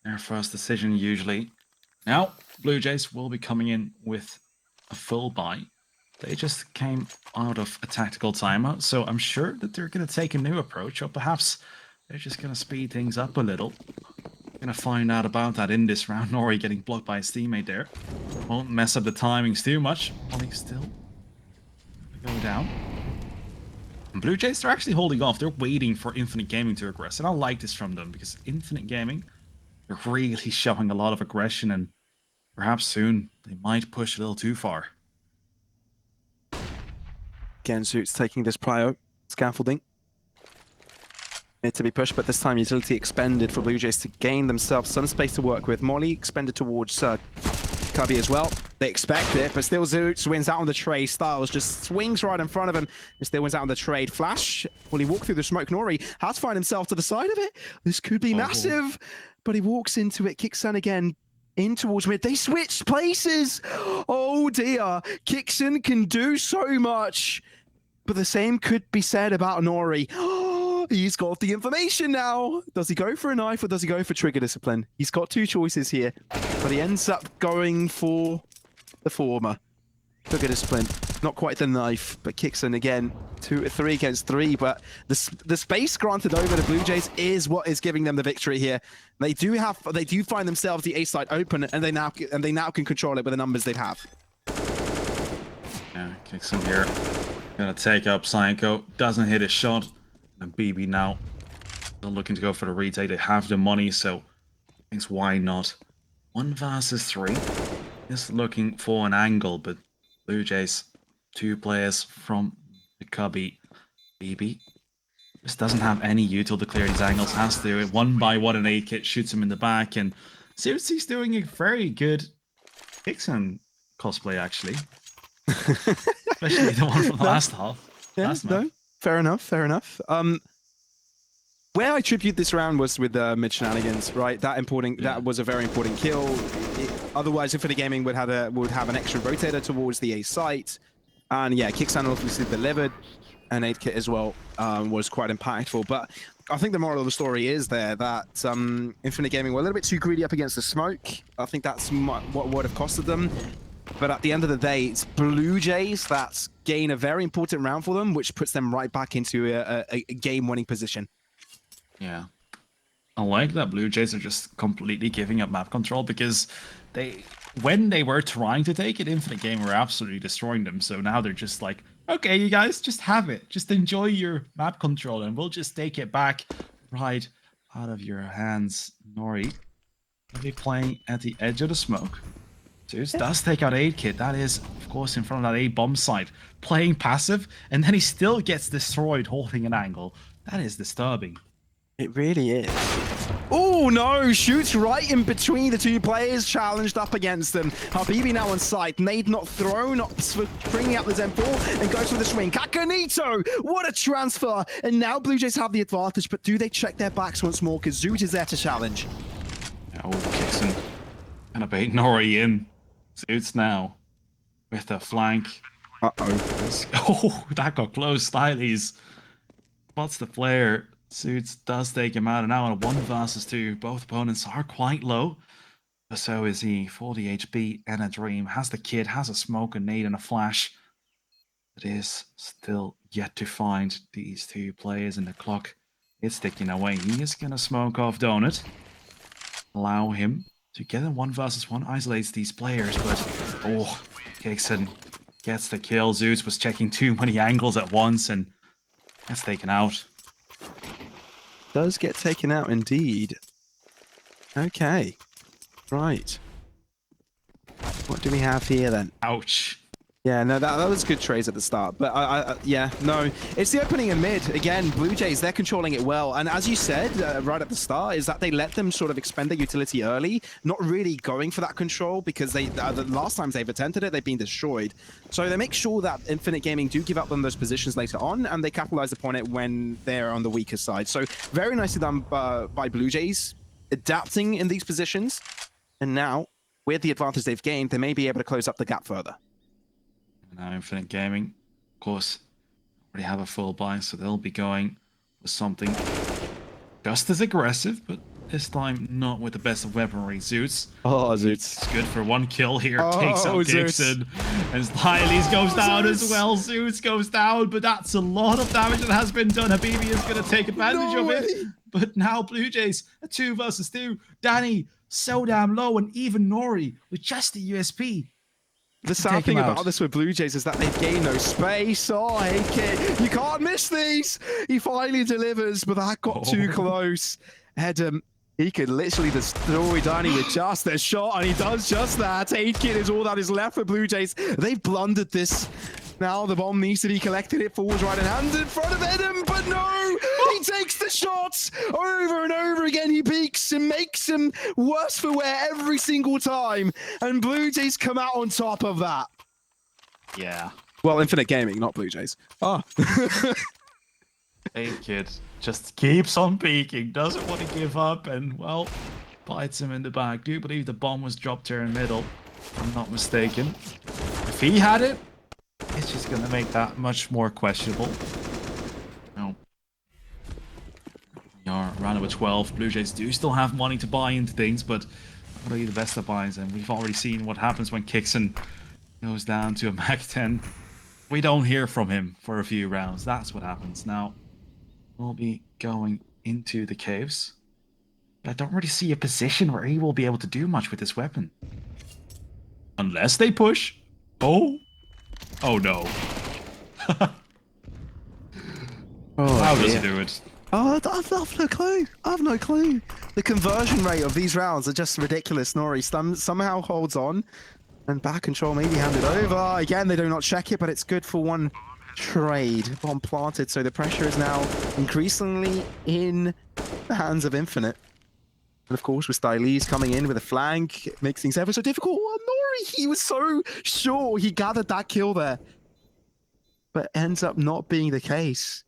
their first decision usually. Now, BLUEJAYS will be coming in with a full buy. They just came out of a tactical timeout, so I'm sure that they're going to take a new approach, or perhaps they're just going to speed things up a little. Going to find out about that in this round. Nori getting blocked by his teammate there. Won't mess up the timings too much. Only still go down. And BLUEJAYS, they're actually holding off. They're waiting for Infinite Gaming to aggress. And I like this from them because Infinite Gaming, they're really showing a lot of aggression, and perhaps soon they might push a little too far. Again, Zoot's taking this prio, scaffolding. Need to be pushed, but this time utility expended for BLUEJAYS to gain themselves some space to work with. Molly expended towards Cubby as well. They expect it, but still Zoots wins out on the trade. Styles just swings right in front of him and still wins out on the trade. Flash, will he walk through the smoke? Nori has to find himself to the side of it. This could be massive, but he walks into it. Kixan again in towards mid. They switched places. Oh dear. Kixan can do so much, but the same could be said about Nori. He's got the information now. Does he go for a knife or does he go for trigger discipline? He's got two choices here, but he ends up going for the former. Trigger discipline, not quite the knife, but Kixan again, 3 against 3. But the space granted over the BLUEJAYS is what is giving them the victory here. They do find themselves the A side open, and they now can control it with the numbers they have. Yeah, Kixan here gonna take up Psycho. Doesn't hit his shot. And BB now, they're looking to go for the retake. They have the money, so thinks why not? 1 versus 3. Just looking for an angle, but BLUEJAYS, 2 players from the Cubby. BB just doesn't have any util to clear these angles. Has to do it 1 by 1. An A-kit shoots him in the back, and Seriously's doing a very good Kixan cosplay actually, especially the one from the last half. Yeah, no. Fair enough, fair enough. Where I attribute this round was with mid shenanigans, right? That was a very important kill. Otherwise, Infinite Gaming would have an extra rotator towards the A site, and yeah, Kixan obviously delivered an 8-kit as well. Was quite impactful, but I think the moral of the story is there that Infinite Gaming were a little bit too greedy up against the smoke. I think that's what would have costed them. But at the end of the day, it's BLUEJAYS that gain a very important round for them, which puts them right back into a game-winning position. Yeah. I like that BLUEJAYS are just completely giving up map control, because when they were trying to take it, Infinite Game were absolutely destroying them. So now they're just like, okay, you guys, just have it. Just enjoy your map control, and we'll just take it back right out of your hands. Nori will be playing at the edge of the smoke. Zeus does take out 8-kit. That is, of course, in front of that A-bomb site. Playing passive, and then he still gets destroyed holding an angle. That is disturbing. It really is. Oh no, shoots right in between the 2 players challenged up against them. Habibi now on site. Nade not thrown, bringing out the Zen 4 and goes for the swing. Kakanito, what a transfer. And now BLUEJAYS have the advantage, but do they check their backs once more? Because Zoot is there to challenge. Oh, Kixan gonna bait Nori in. Zoot's now with the flank. Uh-oh. Oh, that got close. Stylies spots the flare. Zoot does take him out, and now on a 1 versus 2. Both opponents are quite low, but so is he. 40 HP and a dream. Has the kid, has a smoke, a nade, and a flash. It is still yet to find these 2 players, and the clock is ticking away. He is gonna smoke off Donut. Allow him to get in 1 versus 1, isolates these players, but oh, Kixan gets the kill. Zeus was checking too many angles at once and gets taken out. Does get taken out indeed. Okay. Right. What do we have here then? Ouch. Yeah, no, that was good trades at the start. But yeah, no, it's the opening in mid. Again, Blue Jays, they're controlling it well. And as you said right at the start, is that they let them sort of expend their utility early, not really going for that control because the last times they've attempted it, they've been destroyed. So they make sure that Infinite Gaming do give up them those positions later on, and they capitalize upon it when they're on the weaker side. So very nicely done by Blue Jays, adapting in these positions. And now, with the advantage they've gained, they may be able to close up the gap further. Now Infinite Gaming, of course, already have a full buy, so they'll be going with something just as aggressive, but this time not with the best of weaponry. Zeus. Oh, Zeus. It's good for 1 kill here. Oh, Takes out Zeus. Dixon. And Styles goes down as well. Zeus goes down, but that's a lot of damage that has been done. Habibi is going to take advantage of it. But now Blue Jays, a 2 versus 2. Danny, so damn low, and even Nori with just the USP. The sad thing about this with Blue Jays is that they've gained no space. Oh, hey, kid, you can't miss these. He finally delivers, but that got too close. Edem, he could literally destroy Danny with just a shot, and he does just that. 8-Kid is all that is left for Blue Jays. They've blundered this. Now the bomb needs to be collected. It falls right in hand in front of Edem, but no! He takes the shots over and over again. He peeks and makes him worse for wear every single time. And Blue Jays come out on top of that. Yeah. Well, Infinite Gaming, not Blue Jays. Oh. 8-Kid just keeps on peeking, doesn't want to give up, and, well, bites him in the back. Do believe the bomb was dropped here in the middle, if I'm not mistaken. If he had it, it's just going to make that much more questionable. No. We are around number 12. Blue Jays do still have money to buy into things, but not really the best of buys, and we've already seen what happens when Kixon goes down to a Mac 10. We don't hear from him for a few rounds. That's what happens. Now, we'll be going into the caves. But I don't really see a position where he will be able to do much with this weapon. Unless they push. Oh. Oh, no. How does he do it? Oh, I've no clue. I have no clue. The conversion rate of these rounds are just ridiculous. Nori somehow holds on, and back control maybe handed over. Again, they do not check it, but it's good for 1 trade. Bomb planted, so the pressure is now increasingly in the hands of Infinite. And of course, with Styles coming in with a flank, it makes things ever so difficult. Oh, Nori, he was so sure he gathered that kill there, but ends up not being the case.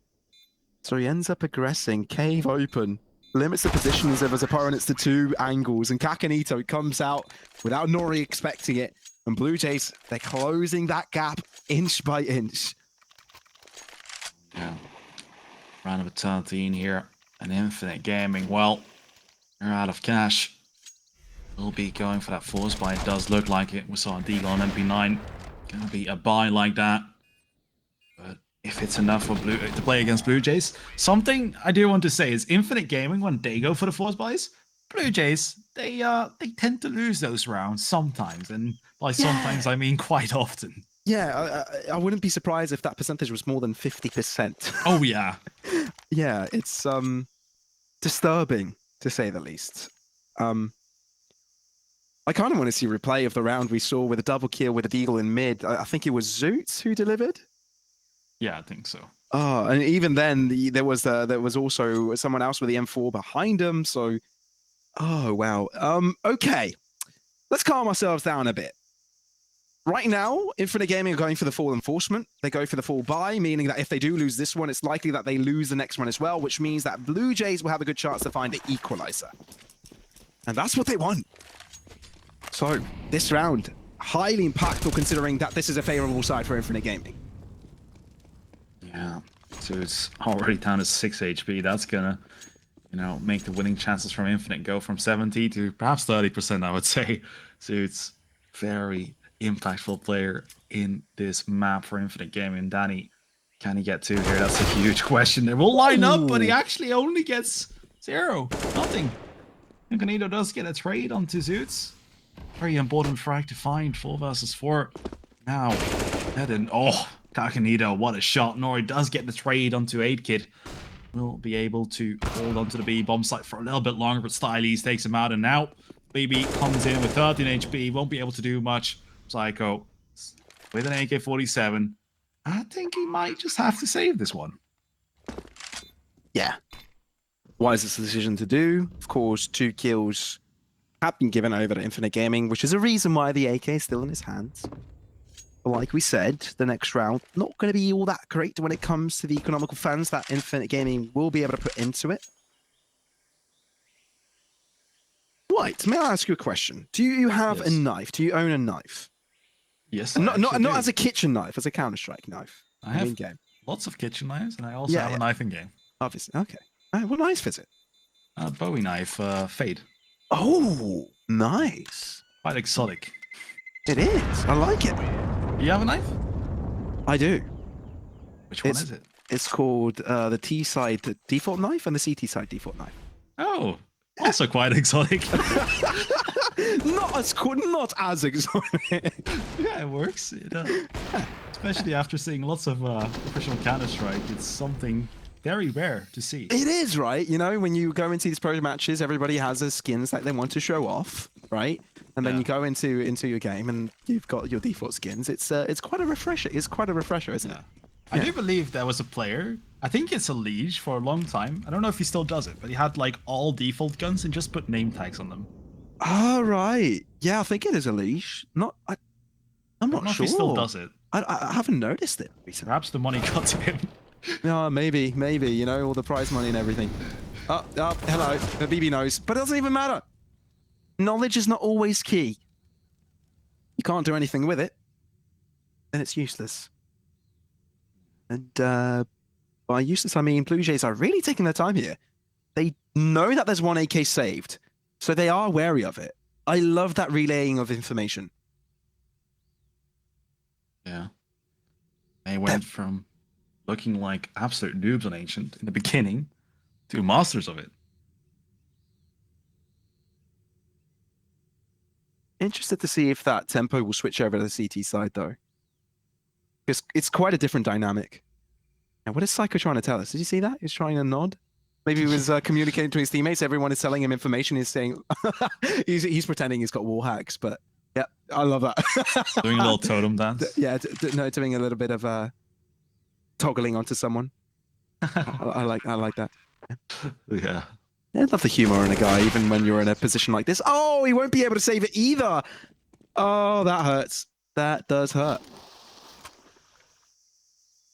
So he ends up aggressing, cave open, limits the positions of his opponents to 2 angles, and Kakanito comes out without Nori expecting it. And Blue Jays, they're closing that gap inch by inch. Yeah. Round number 13 here. And Infinite Gaming, well, they're out of cash. We'll be going for that force buy. It does look like it. We saw a deal on MP9. Gonna be a buy like that. But if it's enough for Blue to play against Blue Jays, something I do want to say is Infinite Gaming, when they go for the force buys, Blue Jays, they tend to lose those rounds sometimes, and by sometimes I mean quite often. Yeah, I wouldn't be surprised if that percentage was more than 50%. Oh yeah. Yeah, it's disturbing to say the least. I kind of want to see a replay of the round we saw with a double kill with a deagle in mid. I think it was Zoot who delivered. Yeah, I think so. Oh, and even then, there was also someone else with the M4 behind him. So, oh wow. Okay, let's calm ourselves down a bit. Right now, Infinite Gaming are going for the full enforcement. They go for the full buy, meaning that if they do lose this one, it's likely that they lose the next one as well, which means that Blue Jays will have a good chance to find the equalizer. And that's what they want. So, this round, highly impactful considering that this is a favorable side for Infinite Gaming. Yeah, so it's already down to 6 HP. That's gonna, make the winning chances from Infinite go from 70 to perhaps 30%, I would say. So it's very impactful player in this map for Infinite Gaming. Danny, can he get 2 here? That's a huge question. They will line up, but he actually only gets 0. Nothing. Incognito does get a trade onto Zoots. Very important frag to find. 4 versus 4. Now, Kakanito, what a shot. Nori does get the trade onto 8-Kid. Will be able to hold onto the B bomb site for a little bit longer, but Styles takes him out, and now BB comes in with 13 HP. Won't be able to do much. Psycho with an AK-47. I think he might just have to save this one. Yeah. Wisest decision to do. Of course, 2 kills have been given over to Infinite Gaming, which is a reason why the AK is still in his hands. But like we said, the next round, not going to be all that great when it comes to the economical funds that Infinite Gaming will be able to put into it. White, may I ask you a question? Do you have a knife? Do you own a knife? Yes, Not as a kitchen knife, as a Counter-Strike knife. I have in-game. lots of kitchen knives, and I also have a knife in game. Obviously, okay. What knife is it? Bowie knife, Fade. Oh, nice. Quite exotic. It is. I like it. You have a knife? I do. Which one is it? It's called the T side default knife and the CT side default knife. Oh, also quite exotic. Not as exotic. Yeah, it works. It does. Especially after seeing lots of official Counter-Strike, it's something very rare to see. It is, right? You know, when you go into these pro matches, everybody has their skins that they want to show off, right? And then you go into your game and you've got your default skins. It's quite a refresher. It's quite a refresher, isn't it? I do believe there was a player, I think it's a Liege for a long time. I don't know if he still does it, but he had like all default guns and just put name tags on them. Oh, right. Yeah, I think it is a leash. I'm not If sure. he still does it. I haven't noticed it recently. Perhaps the money got to him. No, maybe, you know, all the prize money and everything. Oh, hello. The BB knows. But it doesn't even matter. Knowledge is not always key. You can't do anything with it. Then it's useless. And by useless, I mean BLUEJAYS are really taking their time here. They know that there's one AK saved, so they are wary of it. I love that relaying of information. Yeah. They went from looking like absolute noobs on Ancient in the beginning to masters of it. Interested to see if that tempo will switch over to the CT side, though. Because it's quite a different dynamic. And what is Psycho trying to tell us? Did you see that? He's trying to nod. Maybe he was communicating to his teammates. Everyone is telling him information. He's saying he's pretending he's got wall hacks. But yeah, I love that. Doing a little totem dance. Yeah, doing a little bit of toggling onto someone. I like that. Yeah. I love the humor in a guy, even when you're in a position like this. Oh, he won't be able to save it either. Oh, that hurts. That does hurt.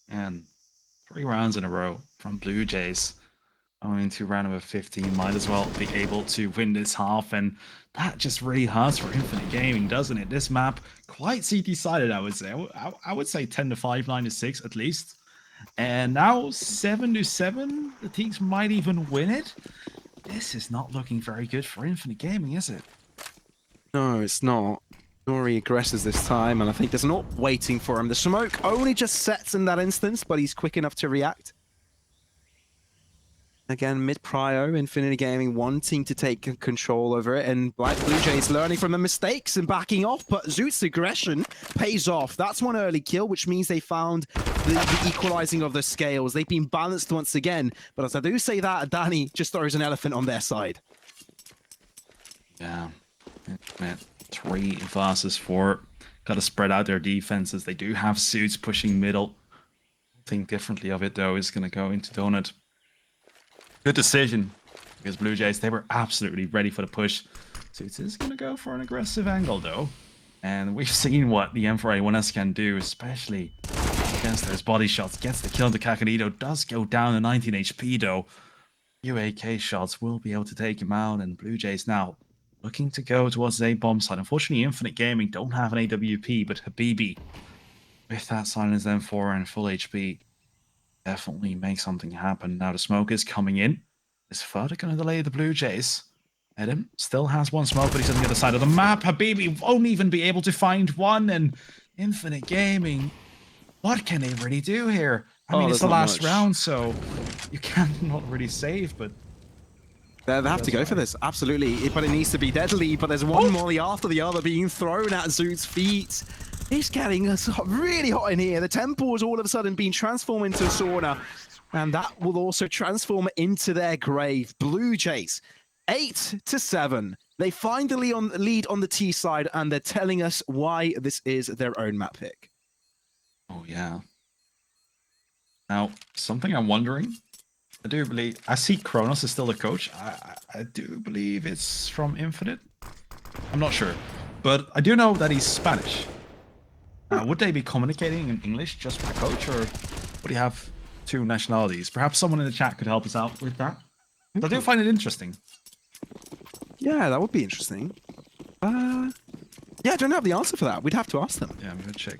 And 3 rounds in a row from BLUEJAYS. Going into round number 15, might as well be able to win this half, and that just really hurts for Infinite Gaming, doesn't it? This map quite CT-sided, I would say. I would say 10-5, 9-6 at least. And now 7-7, the teams might even win it. This is not looking very good for Infinite Gaming, is it? No, it's not. Nori aggresses this time, and I think there's not waiting for him. The smoke only just sets in that instance, but he's quick enough to react. Again, mid-prio, Infinity Gaming wanting to take control over it, and BLUEJAYS learning from the mistakes and backing off, but Zoot's aggression pays off. That's one early kill, which means they found the equalizing of the scales. They've been balanced once again, but as I do say that, Danny just throws an elephant on their side. Yeah, 3 versus 4. Got to spread out their defenses. They do have Suits pushing middle. Think differently of it, though, is going to go into Donut. Good decision, because BLUEJAYS, they were absolutely ready for the push. Suits is going to go for an aggressive angle, though. And we've seen what the M4A1S can do, especially against those body shots. Gets the kill into Kakanito, does go down to 19 HP, though. UAK shots will be able to take him out, and BLUEJAYS now looking to go towards a bomb site. Unfortunately, Infinite Gaming don't have an AWP, but Habibi, with that silence M4 and full HP, definitely make something happen. Now the smoke is coming in. Is further going to delay the BLUEJAYS. Adam still has one smoke, but he's on the other side of the map. Habibi won't even be able to find one, and Infinite Gaming, what can they really do here? I mean, it's the last round, so you can't not really save, but they have to go for this, absolutely. But it needs to be deadly, but there's one molly after the other being thrown at Zoot's feet. He's getting us really hot in here. The temple is all of a sudden being transformed into a sauna, and that will also transform into their grave. BLUEJAYS, 8-7. They find the lead on the T side, and they're telling us why this is their own map pick. Oh, yeah. Now, something I'm wondering, I do believe, I see Kronos is still the coach. I do believe it's from Infinite. I'm not sure. But I do know that he's Spanish. Would they be communicating in English just with the coach, or would he have two nationalities? Perhaps someone in the chat could help us out with that. I do find it interesting. Yeah, that would be interesting. Yeah, I don't have the answer for that. We'd have to ask them. Yeah, I'm gonna check.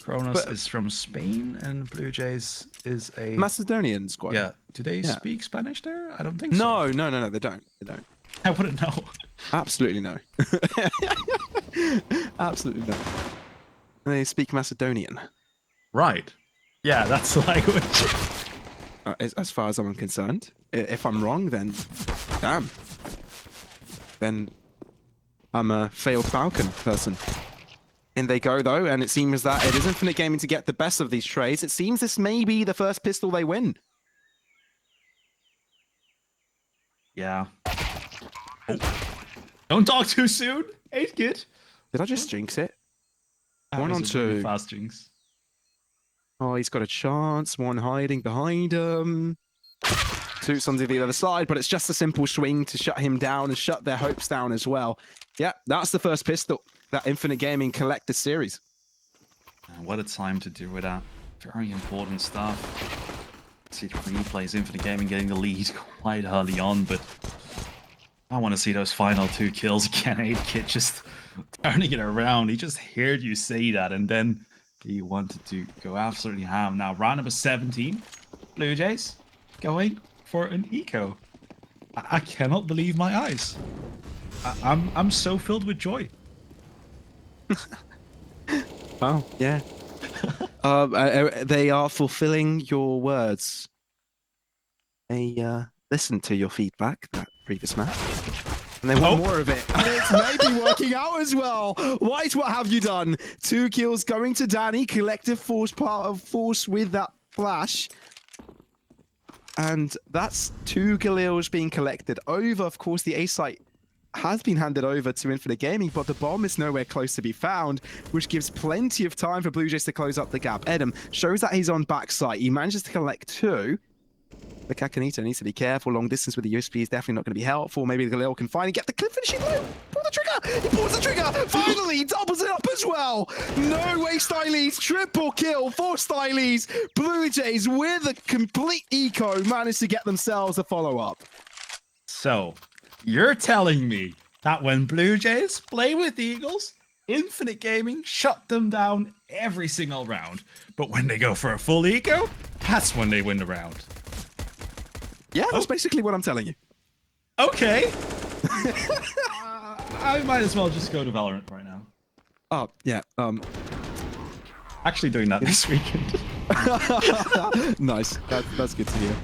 Kronos is from Spain, and BLUEJAYS is a Macedonian squad. Yeah. Do they Yeah. speak Spanish there? I don't think so. No, they don't. They don't. I wouldn't know. Absolutely no. Absolutely no. They speak Macedonian. Right. Yeah, that's the language. As far as I'm concerned. If I'm wrong, then damn. Then I'm a failed Falcon person. In they go, though, and it seems that it is Infinite Gaming to get the best of these trades. It seems this may be the first pistol they win. Yeah. Oh. Don't talk too soon. 8-kid. Did I just jinx it? That One was on a really two. fast jinx. Oh, he's got a chance. One hiding behind him. Two sons to the other side, but it's just a simple swing to shut him down and shut their hopes down as well. Yeah, that's the first pistol that Infinite Gaming collect this series. What a time to do with that. Very important stuff. See the replays, Infinite Gaming getting the lead quite early on, but I want to see those final 2 kills again. 8-kid just turning it around. He just heard you say that, and then he wanted to go absolutely ham. Now, round number 17, BLUEJAYS going for an eco. I cannot believe my eyes. I'm so filled with joy. Oh, yeah. They are fulfilling your words. They listened to your feedback that previous match, and they want more of it. And it's maybe working out as well. White, what have you done? 2 kills going to Danny. Collective force, part of force with that flash. And that's 2 kills being collected over. Of course, the A site has been handed over to Infinite Gaming, but the bomb is nowhere close to be found, which gives plenty of time for BLUEJAYS to close up the gap. Edem shows that he's on backside. He manages to collect 2. But Kakanito needs to be careful. Long distance with the USP is definitely not going to be helpful. Maybe Galil can finally get the clip finishing blow. Pull the trigger. He pulls the trigger. Finally, he doubles it up as well. No way, Stylies. Triple kill for Stylies. BLUEJAYS with a complete eco managed to get themselves a follow-up. So, you're telling me that when BLUEJAYS play with the Eagles, Infinite Gaming shut them down every single round. But when they go for a full eco, that's when they win the round. Yeah, that's basically what I'm telling you. Okay. I might as well just go to Valorant right now. Oh, yeah. Actually doing that this weekend. Nice. That's good to hear.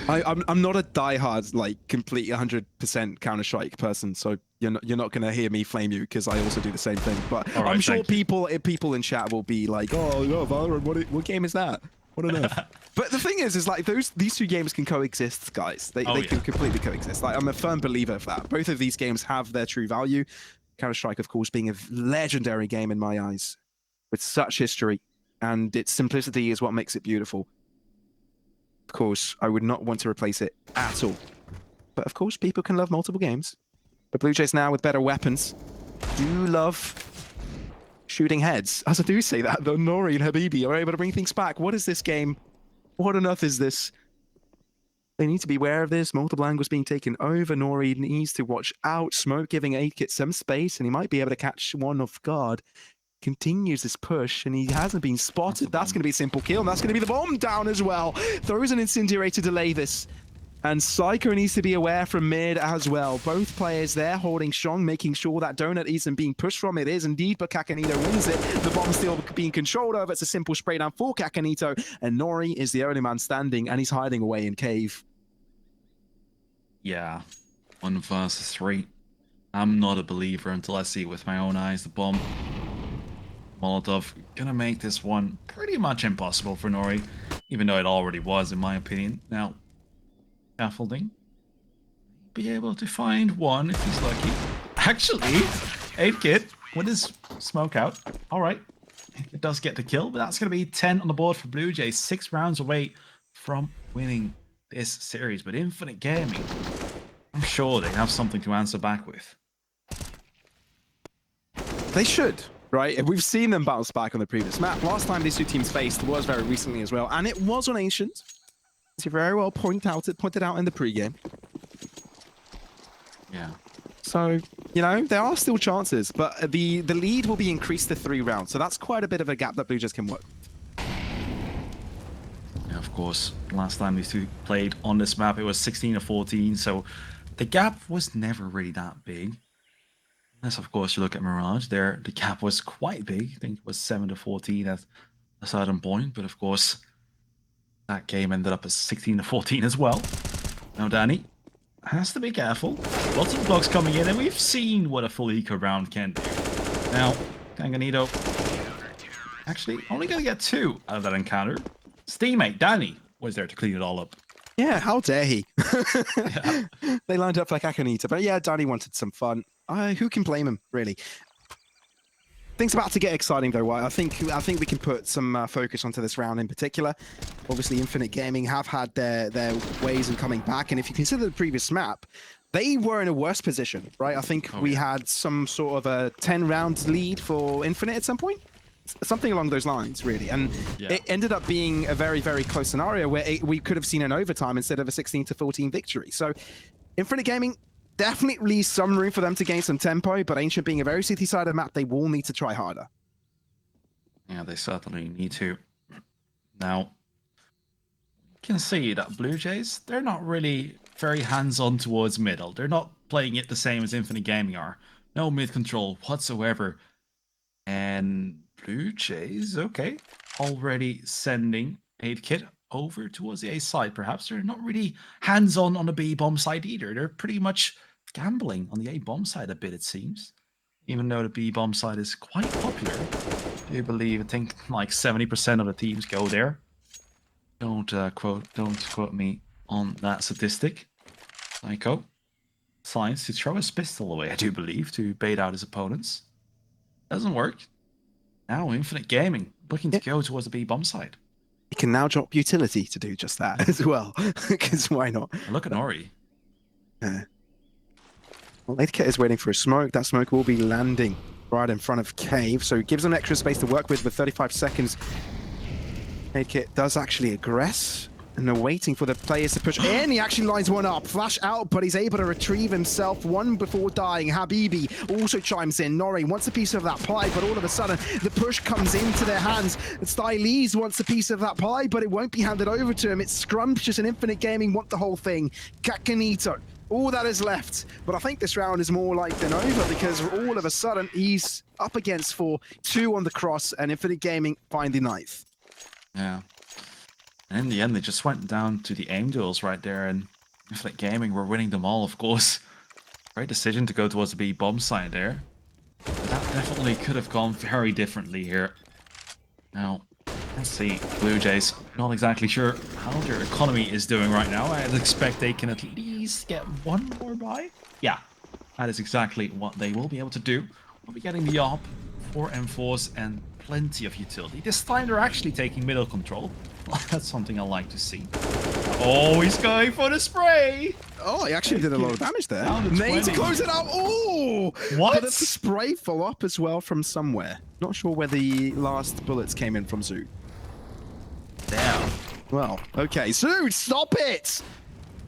I'm not a diehard, like, complete 100% Counter-Strike person, so you're not gonna hear me flame you because I also do the same thing. But right, I'm sure people in chat will be like, "Oh, no, Valorant, what game is that? What on earth?" But the thing is like these 2 games can coexist, guys. They can completely coexist. Like, I'm a firm believer of that. Both of these games have their true value. Counter-Strike, of course, being a legendary game in my eyes, with such history, and its simplicity is what makes it beautiful. Of course, I would not want to replace it at all. But of course, people can love multiple games. But BLUEJAYS now with better weapons do love shooting heads. As I do say that, though, Nori and Habibi are able to bring things back. What is this game? What on earth is this? They need to be aware of this. Multiple angles being taken over. Nori needs to watch out. Smoke giving 8-kit some space, and he might be able to catch one off guard. Continues this push, and he hasn't been spotted. That's going to be a simple kill, and that's going to be the bomb down as well. Throws an incendiary to delay this. And Psycho needs to be aware from mid as well. Both players there holding strong, making sure that donut isn't being pushed from. It is indeed, but Kakanito wins it. The bomb still being controlled over. It's a simple spray down for Kakanito, and Nori is the only man standing, and he's hiding away in cave. Yeah, 1 versus 3. I'm not a believer until I see it with my own eyes. The bomb, Molotov, gonna make this one pretty much impossible for Nori, even though it already was, in my opinion. Now, scaffolding, be able to find one if he's lucky. Actually, 8-kit with his smoke out. All right, It does get the kill, but that's going to be 10 on the board for Blue Jays. 6 rounds away from winning this series. But Infinite Gaming, I'm sure they have something to answer back with. They should, right? We've seen them bounce back on the previous map. Last time these two teams faced was very recently as well, and it was on Ancient. As you very well pointed out in the pregame. Yeah. So, you know, there are still chances, but the lead will be increased to 3 rounds. So that's quite a bit of a gap that Blue Jays can work. Yeah, of course, last time these two played on this map, it was 16-14, so the gap was never really that big. Unless, of course, you look at Mirage, there the gap was quite big. I think it was 7-14 at a certain point, but of course, that game ended up as 16-14 as well. Now, Danny has to be careful. Lots of blocks coming in, and we've seen what a full eco round can do. Now, Ganganito actually only going to get 2 out of that encounter. His teammate, Danny, was there to clean it all up. Yeah, how dare he? Yeah. They lined up like Akanita, but yeah, Danny wanted some fun. Who can blame him, really? Things about to get exciting though. I think we can put some focus onto this round in particular. Obviously, Infinite Gaming have had their ways in coming back, and if you consider the previous map, they were in a worse position, right? I think we had some sort of a 10-round lead for Infinite at some point. Something along those lines, really. And it ended up being a very, very close scenario where we could have seen an overtime instead of a 16-14 victory. So Infinite Gaming, definitely some room for them to gain some tempo, but Ancient being a very city-sided map, they will need to try harder. Yeah, they certainly need to. Now, you can see that Blue Jays, they're not really very hands-on towards middle. They're not playing it the same as Infinite Gaming are. No mid control whatsoever. And Blue Jays, okay, already sending 8-Kit over towards the A side. Perhaps they're not really hands-on on the B bomb side either. They're pretty much gambling on the A bomb side a bit, it seems. Even though the B bomb side is quite popular, I do believe, I think like 70% of the teams go there. Don't quote me on that statistic. Psycho decides to throw his pistol away, I do believe, to bait out his opponents. Doesn't work. Now Infinite Gaming looking to go towards the B bomb side. He can now drop utility to do just that as well, because why not? Look at Nori. Well, 8-Kit is waiting for a smoke. That smoke will be landing right in front of Cave, so it gives them extra space to work with 35 seconds. 8-Kit does actually aggress, and they're waiting for the players to push in. He actually lines one up. Flash out, but he's able to retrieve himself one before dying. Habibi also chimes in. Nori wants a piece of that pie, but all of a sudden, the push comes into their hands. Styles wants a piece of that pie, but it won't be handed over to him. It's Scrumptious and Infinite Gaming want the whole thing. Kakanito, all that is left. But I think this round is more like than over, because all of a sudden, he's up against 4-2 on the cross, and Infinite Gaming find the 9th. Yeah. And in the end, they just went down to the aim duels right there, and Infinite Gaming were winning them all, of course. Great decision to go towards the B bomb side there. But that definitely could have gone very differently here. Now, let's see. Blue Jays, not exactly sure how their economy is doing right now. I'd expect they can at least get one more buy. Yeah, that is exactly what they will be able to do. We'll be getting the AWP, 4 M4s, and plenty of utility. This time they're actually taking middle control. That's something I like to see. Oh, he's going for the spray! Oh, he actually did a lot of damage there. Nade to close it out. Oh! What? But it's a spray follow-up as well from somewhere. Not sure where the last bullets came in from Zoo. Damn. Well, okay. Zoo, stop it!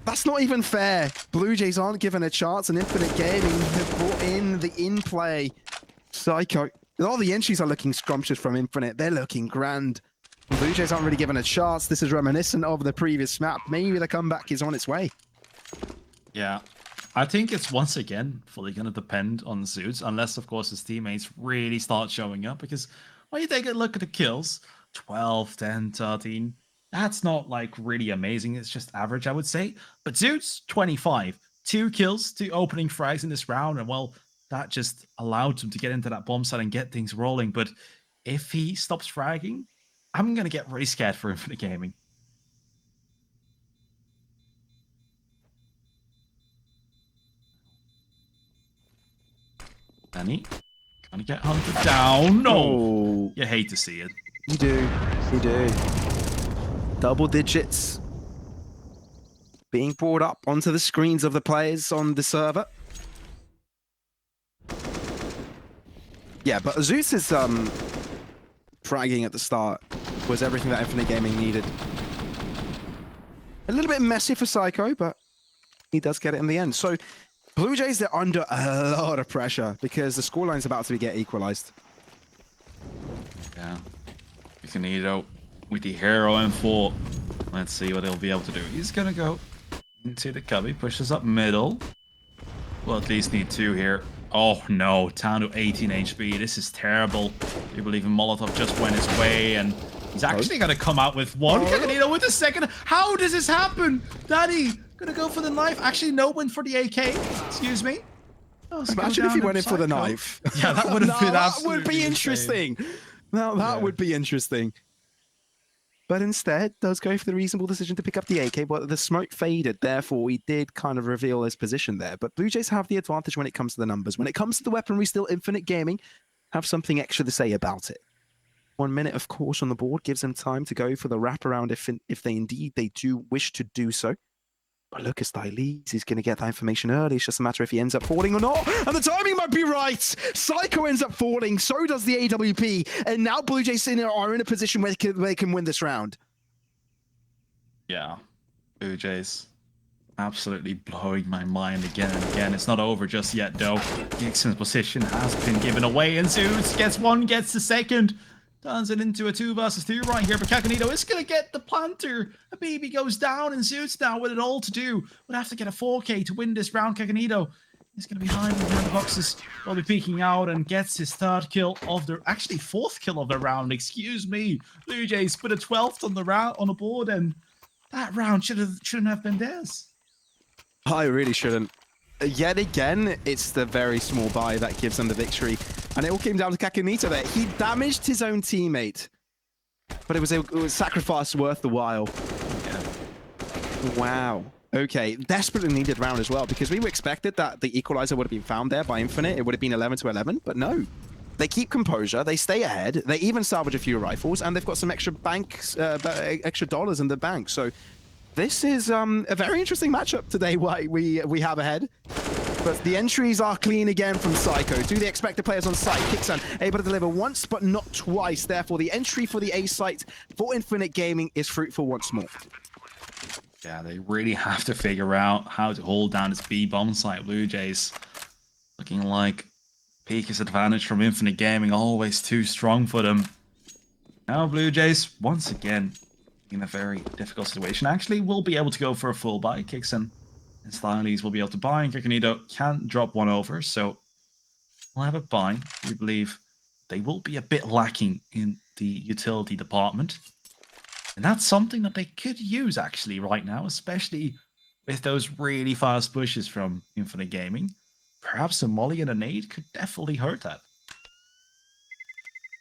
That's not even fair. Blue Jays aren't given a chance, and Infinite Gaming have brought in the in-play. Psycho. All the entries are looking scrumptious from Infinite. They're looking grand. Blue Jays aren't really given a chance. This is reminiscent of the previous map. Maybe the comeback is on its way. Yeah. I think it's once again fully going to depend on Zoots, unless, of course, his teammates really start showing up. Because when you take a look at the kills, 12, 10, 13, that's not like really amazing. It's just average, I would say. But Zoots, 25. 2 kills, 2 opening frags in this round. And well, that just allowed him to get into that bomb site and get things rolling. But if he stops fragging, I'm going to get really scared for Infinite Gaming. Danny Gonna get hunted down. No! Oh, You hate to see it. you do. You do. Double digits being brought up onto the screens of the players on the server. Yeah, but Zeus's fragging at the start was everything that Infinite Gaming needed. A little bit messy for Psycho, but he does get it in the end. So Blue Jays, they're under a lot of pressure because the scoreline's about to get equalized. Yeah. Caganito with the hero M4. Let's see what he'll be able to do. He's gonna go into the cubby, pushes up middle. We'll at least need 2 here. Oh no, down to 18 HP. This is terrible. You believe in Molotov just went his way, and he's actually gonna come out with 1. Caganito with the 2nd. How does this happen? Daddy, gonna go for the knife. Actually, no, went for the AK. Excuse me. Oh, Imagine if he went in for the knife. Yeah, that would have been that absolutely would be interesting. Now that would be interesting. But instead, does go for the reasonable decision to pick up the AK, but the smoke faded. Therefore, he did kind of reveal his position there. But Blue Jays have the advantage when it comes to the numbers. When it comes to the weaponry, still Infinite Gaming have something extra to say about it. 1 minute, of course, on the board gives them time to go for the wraparound if they indeed do wish to do so. But look at Styles, he's going to get that information early. It's just a matter if he ends up falling or not. And the timing might be right. Psycho ends up falling. So does the AWP. And now Blue Jays are in a position where they can win this round. Yeah. Blue Jays absolutely blowing my mind again and again. It's not over just yet, though. Dixon's position has been given away, and Zeus gets 1, gets the 2nd. Turns it into a 2 versus 2 right here, but Caganito is going to get the planter. A BB goes down, and Zeus now with it all to do. Would have to get a 4K to win this round. Caganito is going to be hiding behind the boxes. Will be peeking out and gets his 3rd kill of the, actually 4th kill of the round. Excuse me. Blue Jays put a 12th on the round on the board, and that round shouldn't have been theirs. I really shouldn't. Yet again, it's the very small buy that gives them the victory. And it all came down to Caganito there. He damaged his own teammate. But it was a sacrifice worth the while. Yeah. Wow. Okay, desperately needed round as well, because we were expected that the equalizer would have been found there by Infinite. It would have been 11-11, but no. They keep composure, they stay ahead, they even salvage a few rifles, and they've got some extra extra dollars in the bank. So this is a very interesting matchup today we have ahead. But the entries are clean again from Psycho. Do they expect the players on site? Kixan able to deliver once, but not twice. Therefore, the entry for the A site for Infinite Gaming is fruitful once more. Yeah, they really have to figure out how to hold down this B bomb site. Blue Jays looking like Pika's advantage from Infinite Gaming, always too strong for them. Now Blue Jays, once again, in a very difficult situation. Actually, will be able to go for a full buy. Kixan and Styles will be able to buy, and Caganito can drop 1 over, so we'll have a buy. We believe they will be a bit lacking in the utility department. And that's something that they could use, actually, right now, especially with those really fast pushes from Infinite Gaming. Perhaps a molly and a nade could definitely hurt that.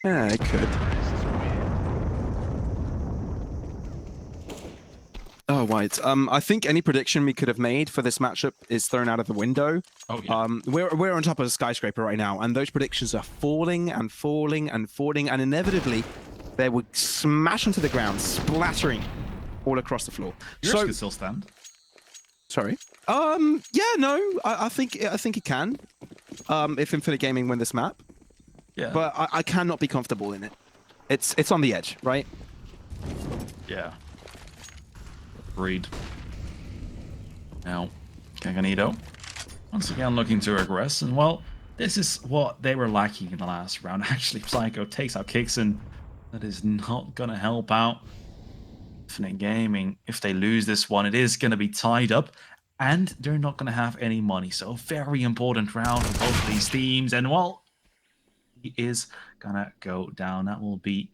Yeah, it could. Oh, right. I think any prediction we could have made for this matchup is thrown out of the window. Oh, yeah. We're on top of a skyscraper right now, and those predictions are falling and falling and falling, and inevitably they would smash into the ground, splattering all across the floor. Yours can still stand. Sorry. Yeah, no, I think it can. If Infinite Gaming win this map. Yeah. But I cannot be comfortable in it. It's on the edge, right? Yeah. Agreed. Now, Caganito, once again looking to regress, and well, this is what they were lacking in the last round. Actually, Psycho takes out Kixan. That is not going to help out Infinite Gaming. If they lose this one, it is going to be tied up, and they're not going to have any money. So, a very important round for both of these teams, and well, he is going to go down. That will be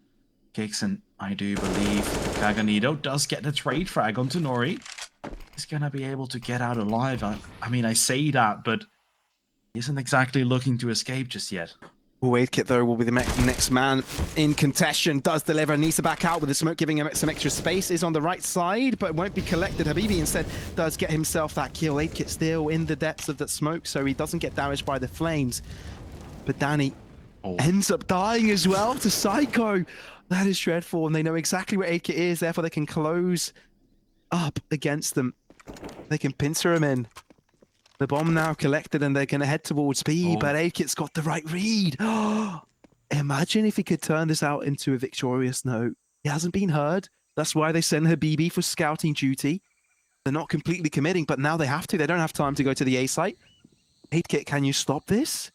Kixan, I do believe. Caganito does get the trade frag onto Nori. He's going to be able to get out alive. I mean, I say that, but he isn't exactly looking to escape just yet. Wade Kit, though, will be the next man in contention. Does deliver, needs to back out with the smoke, giving him some extra space. Is on the right side, but won't be collected. Habibi instead does get himself that kill. Wade Kit still in the depths of that smoke, so he doesn't get damaged by the flames. But Danny Oh, ends up dying as well to Psycho. That is dreadful, and they know exactly where 8kit is, therefore they can close up against them. They can pincer him in. The bomb now collected, and they're going to head towards B, but 8kit's got the right read. Imagine if he could turn this out into a victorious note. He hasn't been heard. That's why they send her BB for scouting duty. They're not completely committing, but now they have to. They don't have time to go to the A site. 8kit, can you stop this?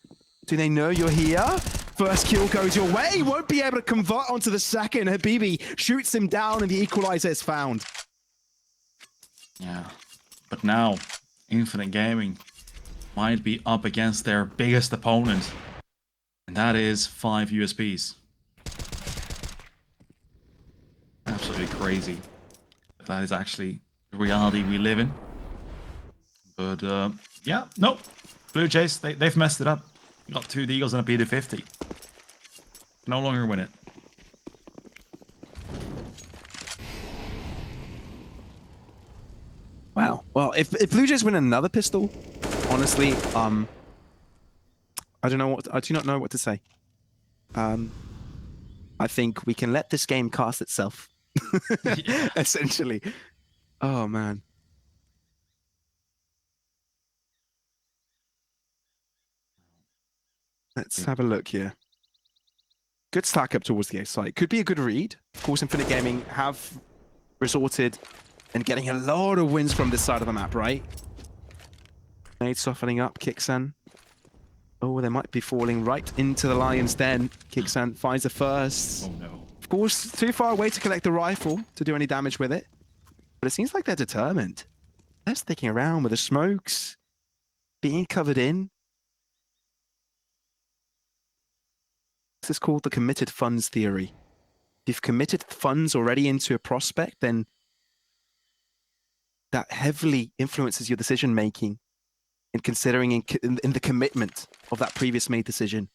Do they know you're here? First kill goes your way. He won't be able to convert onto the second. Habibi shoots him down, and the equalizer is found. yeah. But now, Infinite Gaming might be up against their biggest opponent, and that is 5 USBs. Absolutely crazy. That is actually the reality we live in. But yeah, nope. Blue Jays, they've messed it up. Got 2 Deagles and a P250. No longer win it. Wow. Well, if Blue Jays win another pistol, honestly, I do not know what to say. I think we can let this game cast itself. Yeah. Essentially. Oh man. Let's have a look here. Good stack up towards the A site. Could be a good read. Of course, Infinite Gaming have resorted and getting a lot of wins from this side of the map, right? Nade softening up, Kixan. Oh, they might be falling right into the lion's den. Kixan finds the first. Oh no. Of course, too far away to collect the rifle to do any damage with it. But it seems like they're determined. They're sticking around with the smokes, being covered in. This is called the committed funds theory. If you've committed funds already into a prospect, then that heavily influences your decision making in considering in the commitment of that previous made decision.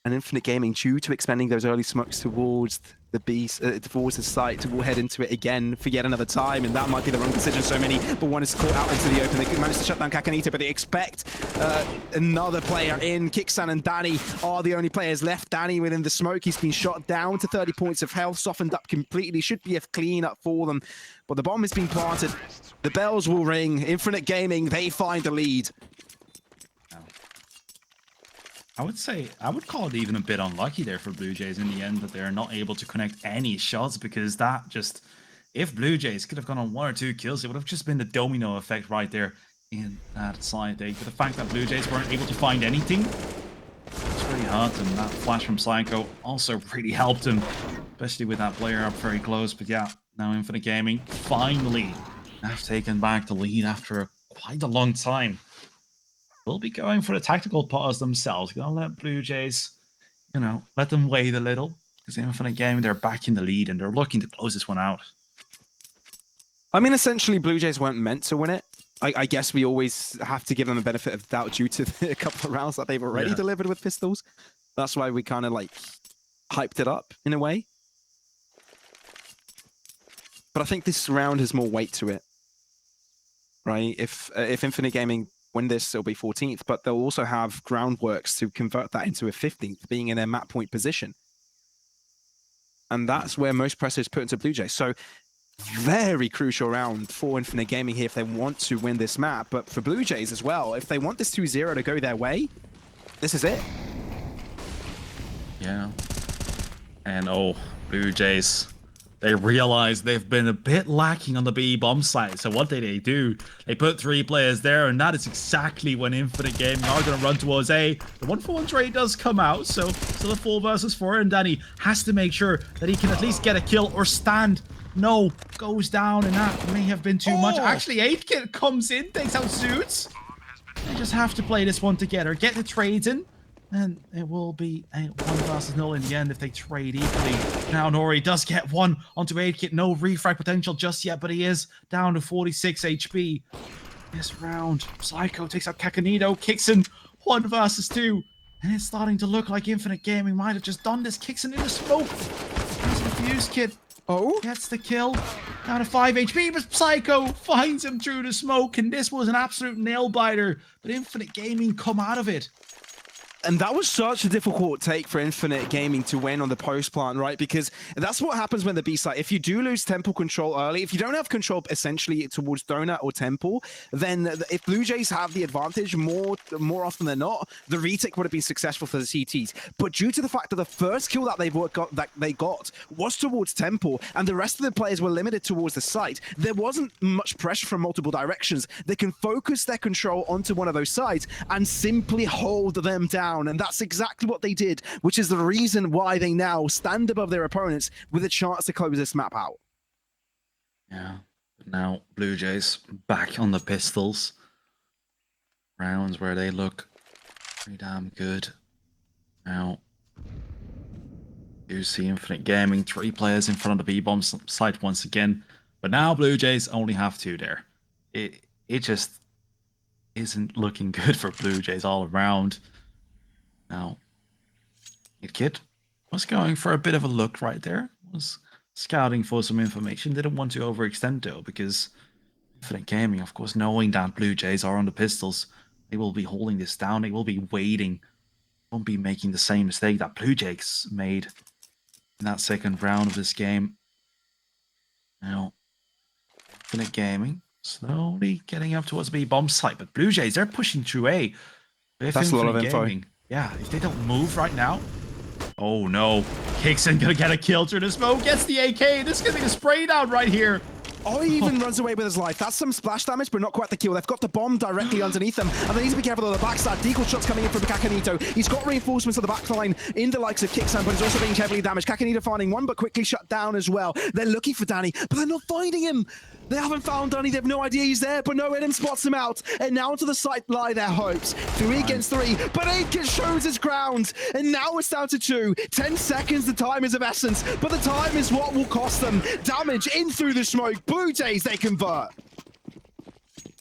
And Infinite Gaming, due to expending those early smokes towards the beast, towards the site, will head into it again for yet another time, and that might be the wrong decision. So many, but one is caught out into the open. They managed to shut down Kakanita, but they expect another player in. Kixan and Danny are the only players left. Danny within the smoke, he's been shot down to 30 points of health, softened up completely. Should be a clean up for them, but the bomb has been planted. The bells will ring. Infinite Gaming, they find the lead. I would call it even a bit unlucky there for Blue Jays in the end that they're not able to connect any shots, because that just, if Blue Jays could have gone on 1 or 2 kills, it would have just been the domino effect right there in that side take. But the fact that Blue Jays weren't able to find anything, it's really hard, and that flash from Psycho also really helped him, especially with that player up very close. But yeah, now Infinite Gaming finally have taken back the lead after quite a long time. Will be going for the tactical pause themselves. Gonna let Blue Jays, let them wait a little, because Infinite Gaming, they're back in the lead and they're looking to close this one out. I mean, essentially, Blue Jays weren't meant to win it. I guess we always have to give them the benefit of doubt due to a couple of rounds that they've already delivered with pistols. That's why we kind of hyped it up in a way. But I think this round has more weight to it, right? If Infinite Gaming win this, it'll be 14th, but they'll also have groundworks to convert that into a 15th, being in their map point position. And that's where most pressure is put into Blue Jays. So very crucial round for Infinite Gaming here if they want to win this map, but for Blue Jays as well. If they want this 2-0 to go their way, this is it. Yeah. And Blue Jays, they realize they've been a bit lacking on the B bomb side. So what did they do? They put 3 players there, and that is exactly when Infinite Gaming are going to run towards A. The 1-for-1 trade does come out, so still a 4 versus 4, and Danny has to make sure that he can at least get a kill or stand. No, goes down, and that may have been too much. Actually, 8kit comes in, takes out Suits. They just have to play this one together, get the trades in, and it will be a 1 versus 0 in the end if they trade equally. Now Nori does get 1 onto 8kit. No refrag potential just yet, but he is down to 46 HP. This round, Psycho takes out Kakanito, kicks in 1 versus 2. And it's starting to look like Infinite Gaming might have just done this. Kicks in the smoke. There's the fuse kit. Gets the kill. Down to 5 HP, but Psycho finds him through the smoke. And this was an absolute nail biter. But Infinite Gaming come out of it. And that was such a difficult take for Infinite Gaming to win on the post plant, right? Because that's what happens when the B site, if you do lose temple control early, if you don't have control essentially towards donut or temple, then if Blue Jays have the advantage more often than not, the retake would have been successful for the CTs. But due to the fact that the first kill that they got was towards temple, and the rest of the players were limited towards the site, there wasn't much pressure from multiple directions. They can focus their control onto one of those sides and simply hold them down. And that's exactly what they did, which is the reason why they now stand above their opponents with a chance to close this map out. Yeah, but now Blue Jays back on the pistols. Rounds where they look pretty damn good. Now, you see Infinite Gaming, 3 players in front of the B-bomb site once again. But now Blue Jays only have 2 there. It just isn't looking good for Blue Jays all around. Now, Kid was going for a bit of a look right there. Was scouting for some information. Didn't want to overextend though, because Infinite Gaming, of course, knowing that Blue Jays are on the pistols, they will be holding this down. They will be waiting. Won't be making the same mistake that Blue Jays made in that second round of this game. Now, Infinite Gaming slowly getting up towards the B-bomb site, but Blue Jays, they're pushing through A. If That's a lot of info. Yeah, if they don't move right now. Oh no. Kickson gonna get a kill through the smoke. Gets the AK. This is gonna be a spray down right here. Oh, he even runs away with his life. That's some splash damage, but not quite the kill. They've got the bomb directly underneath them, and they need to be careful of the backside. Deagle shots coming in from Kakanito. He's got reinforcements of the backline in the likes of Kicksan, but he's also being heavily damaged. Kakanito finding one, but quickly shut down as well. They're looking for Danny, but they're not finding him. They haven't found Danny. They have no idea he's there, but no, Edom spots him out. And now onto the site lie their hopes. 3 against 3, but Aiken shows his ground. And now it's down to 2. 10 seconds, the time is of essence, but the time is what will cost them. Damage in through the smoke. Blue Jays, they convert.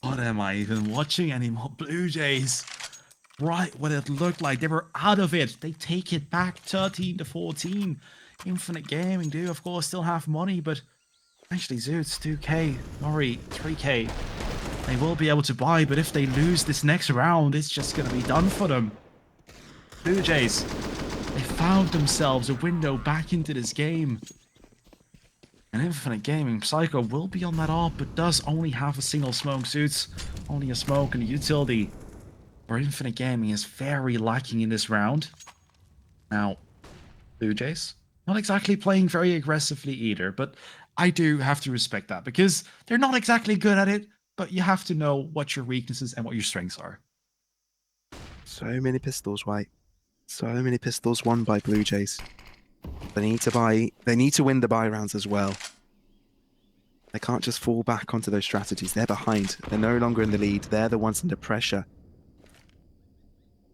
What am I even watching anymore? Blue Jays. Right, what it looked like. They were out of it. They take it back 13-14. Infinite Gaming do, of course, still have money, but actually, Zoots, 2k, Nori, 3k. They will be able to buy, but if they lose this next round, it's just going to be done for them. Blue Jays, they found themselves a window back into this game. And Infinite Gaming, Psycho will be on that AWP, but does only have a single smoke. Zoots, only a smoke and a utility. Where Infinite Gaming is very lacking in this round. Now, Blue Jays, not exactly playing very aggressively either, but I do have to respect that because they're not exactly good at it, but you have to know what your weaknesses and what your strengths are. So many pistols, White. So many pistols won by Blue Jays. They need to win the buy rounds as well. They can't just fall back onto those strategies. They're behind. They're no longer in the lead. They're the ones under pressure.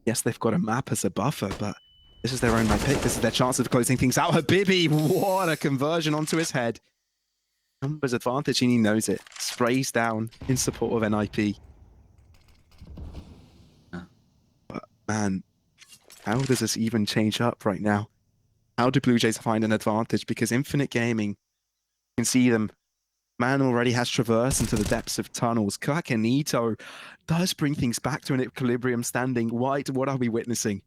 Yes, they've got a map as a buffer, but this is their own pick. This is their chance of closing things out. Habibi, what a conversion onto his head. Numbers advantage, and he knows it. Sprays down in support of NIP. But man, how does this even change up right now? How do Blue Jays find an advantage? Because Infinite Gaming, you can see them. Man already has traversed into the depths of tunnels. Kakanito does bring things back to an equilibrium standing. White, what are we witnessing?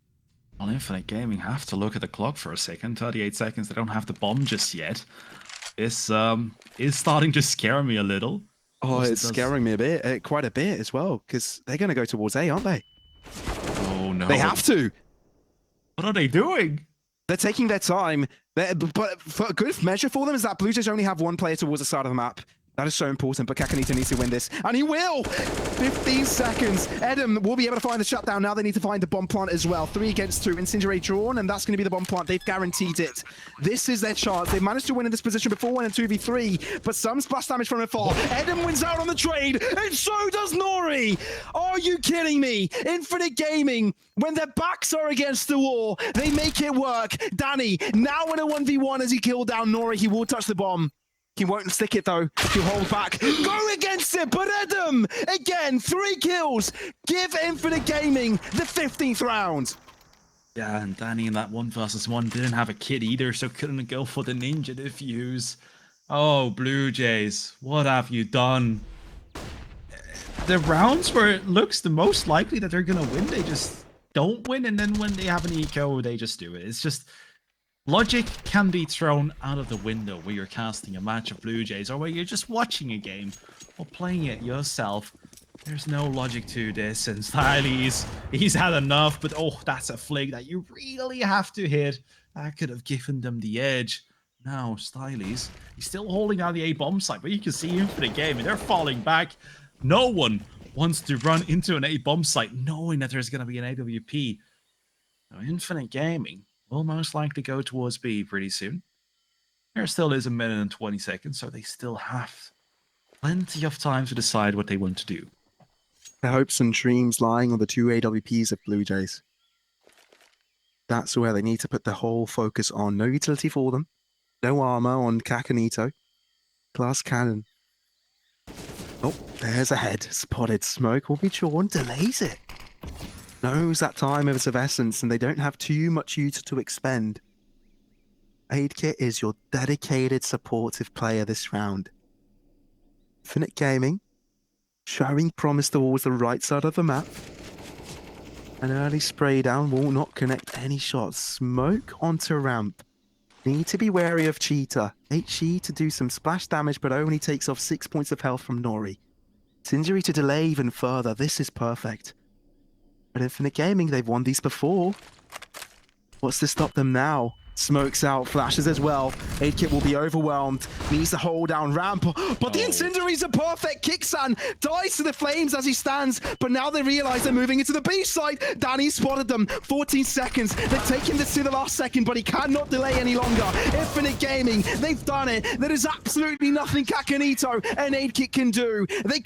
Well, Infinite Gaming have to look at the clock for a second. 38 seconds. They don't have the bomb just yet. This is starting to scare me a little. Oh, it's scaring me a bit, quite a bit as well, because they're going to go towards A, aren't they? Oh no! They have to. What are they doing? They're taking their time. But for a good measure for them is that Blue Jays only have 1 player towards the side of the map. That is so important, but Kakanito needs to win this. And he will! 15 seconds. Edom will be able to find the shutdown. Now they need to find the bomb plant as well. 3 against 2. Incendiary drawn, and that's going to be the bomb plant. They've guaranteed it. This is their chance. They managed to win in this position before in 2v3, but some splash damage from afar. Edom wins out on the trade, and so does Nori! Are you kidding me? Infinite Gaming, when their backs are against the wall, they make it work. Danny, now in a 1v1 as he killed down Nori, he will touch the bomb. He won't stick it though. He'll hold back. Go against it, but Edom, again, 3 kills. Give Infinite Gaming the 15th round. Yeah, and Danny in that 1v1 didn't have a kit either, so couldn't go for the ninja defuse. Oh, Blue Jays, what have you done? The rounds where it looks the most likely that they're gonna win, don't win, and then when they have an eco, they just do it. It's just logic can be thrown out of the window where you're casting a match of Blue Jays or where you're just watching a game or playing it yourself. There's no logic to this, and Styles, he's had enough, but oh, that's a flick that you really have to hit. That could have given them the edge. Now, Styles, he's still holding down the A bomb site, but you can see Infinite Gaming, they're falling back. No one wants to run into an A bomb site knowing that there's going to be an AWP. Now, Infinite Gaming will most likely go towards B pretty soon. There still is a minute and 20 seconds, so they still have plenty of time to decide what they want to do. Their hopes and dreams lying on the 2 AWPs of Blue Jays. That's where they need to put the whole focus on. No utility for them. No armor on Kakanito. Glass cannon. Oh, there's a head. Spotted. Smoke will be drawn. Delays it. Knows that time is of essence, and they don't have too much user to expend. Aidkit is your dedicated, supportive player this round. Infinite Gaming, showing promise towards the right side of the map. An early spray down will not connect any shots. Smoke onto ramp. Need to be wary of Cheetah. HE to do some splash damage, but only takes off 6 points of health from Nori. It's injury to delay even further. This is perfect. But Infinite Gaming, they've won these before. What's to stop them now? Smokes out, flashes as well. Aidkit will be overwhelmed. Needs to hold down ramp. But the incendiaries are perfect. Kixan dies to the flames as he stands. But now they realize they're moving into the B side. Danny spotted them. 14 seconds. They've taken this to the last second, but he cannot delay any longer. Infinite Gaming, they've done it. There is absolutely nothing Kakanito and Aidkit can do. They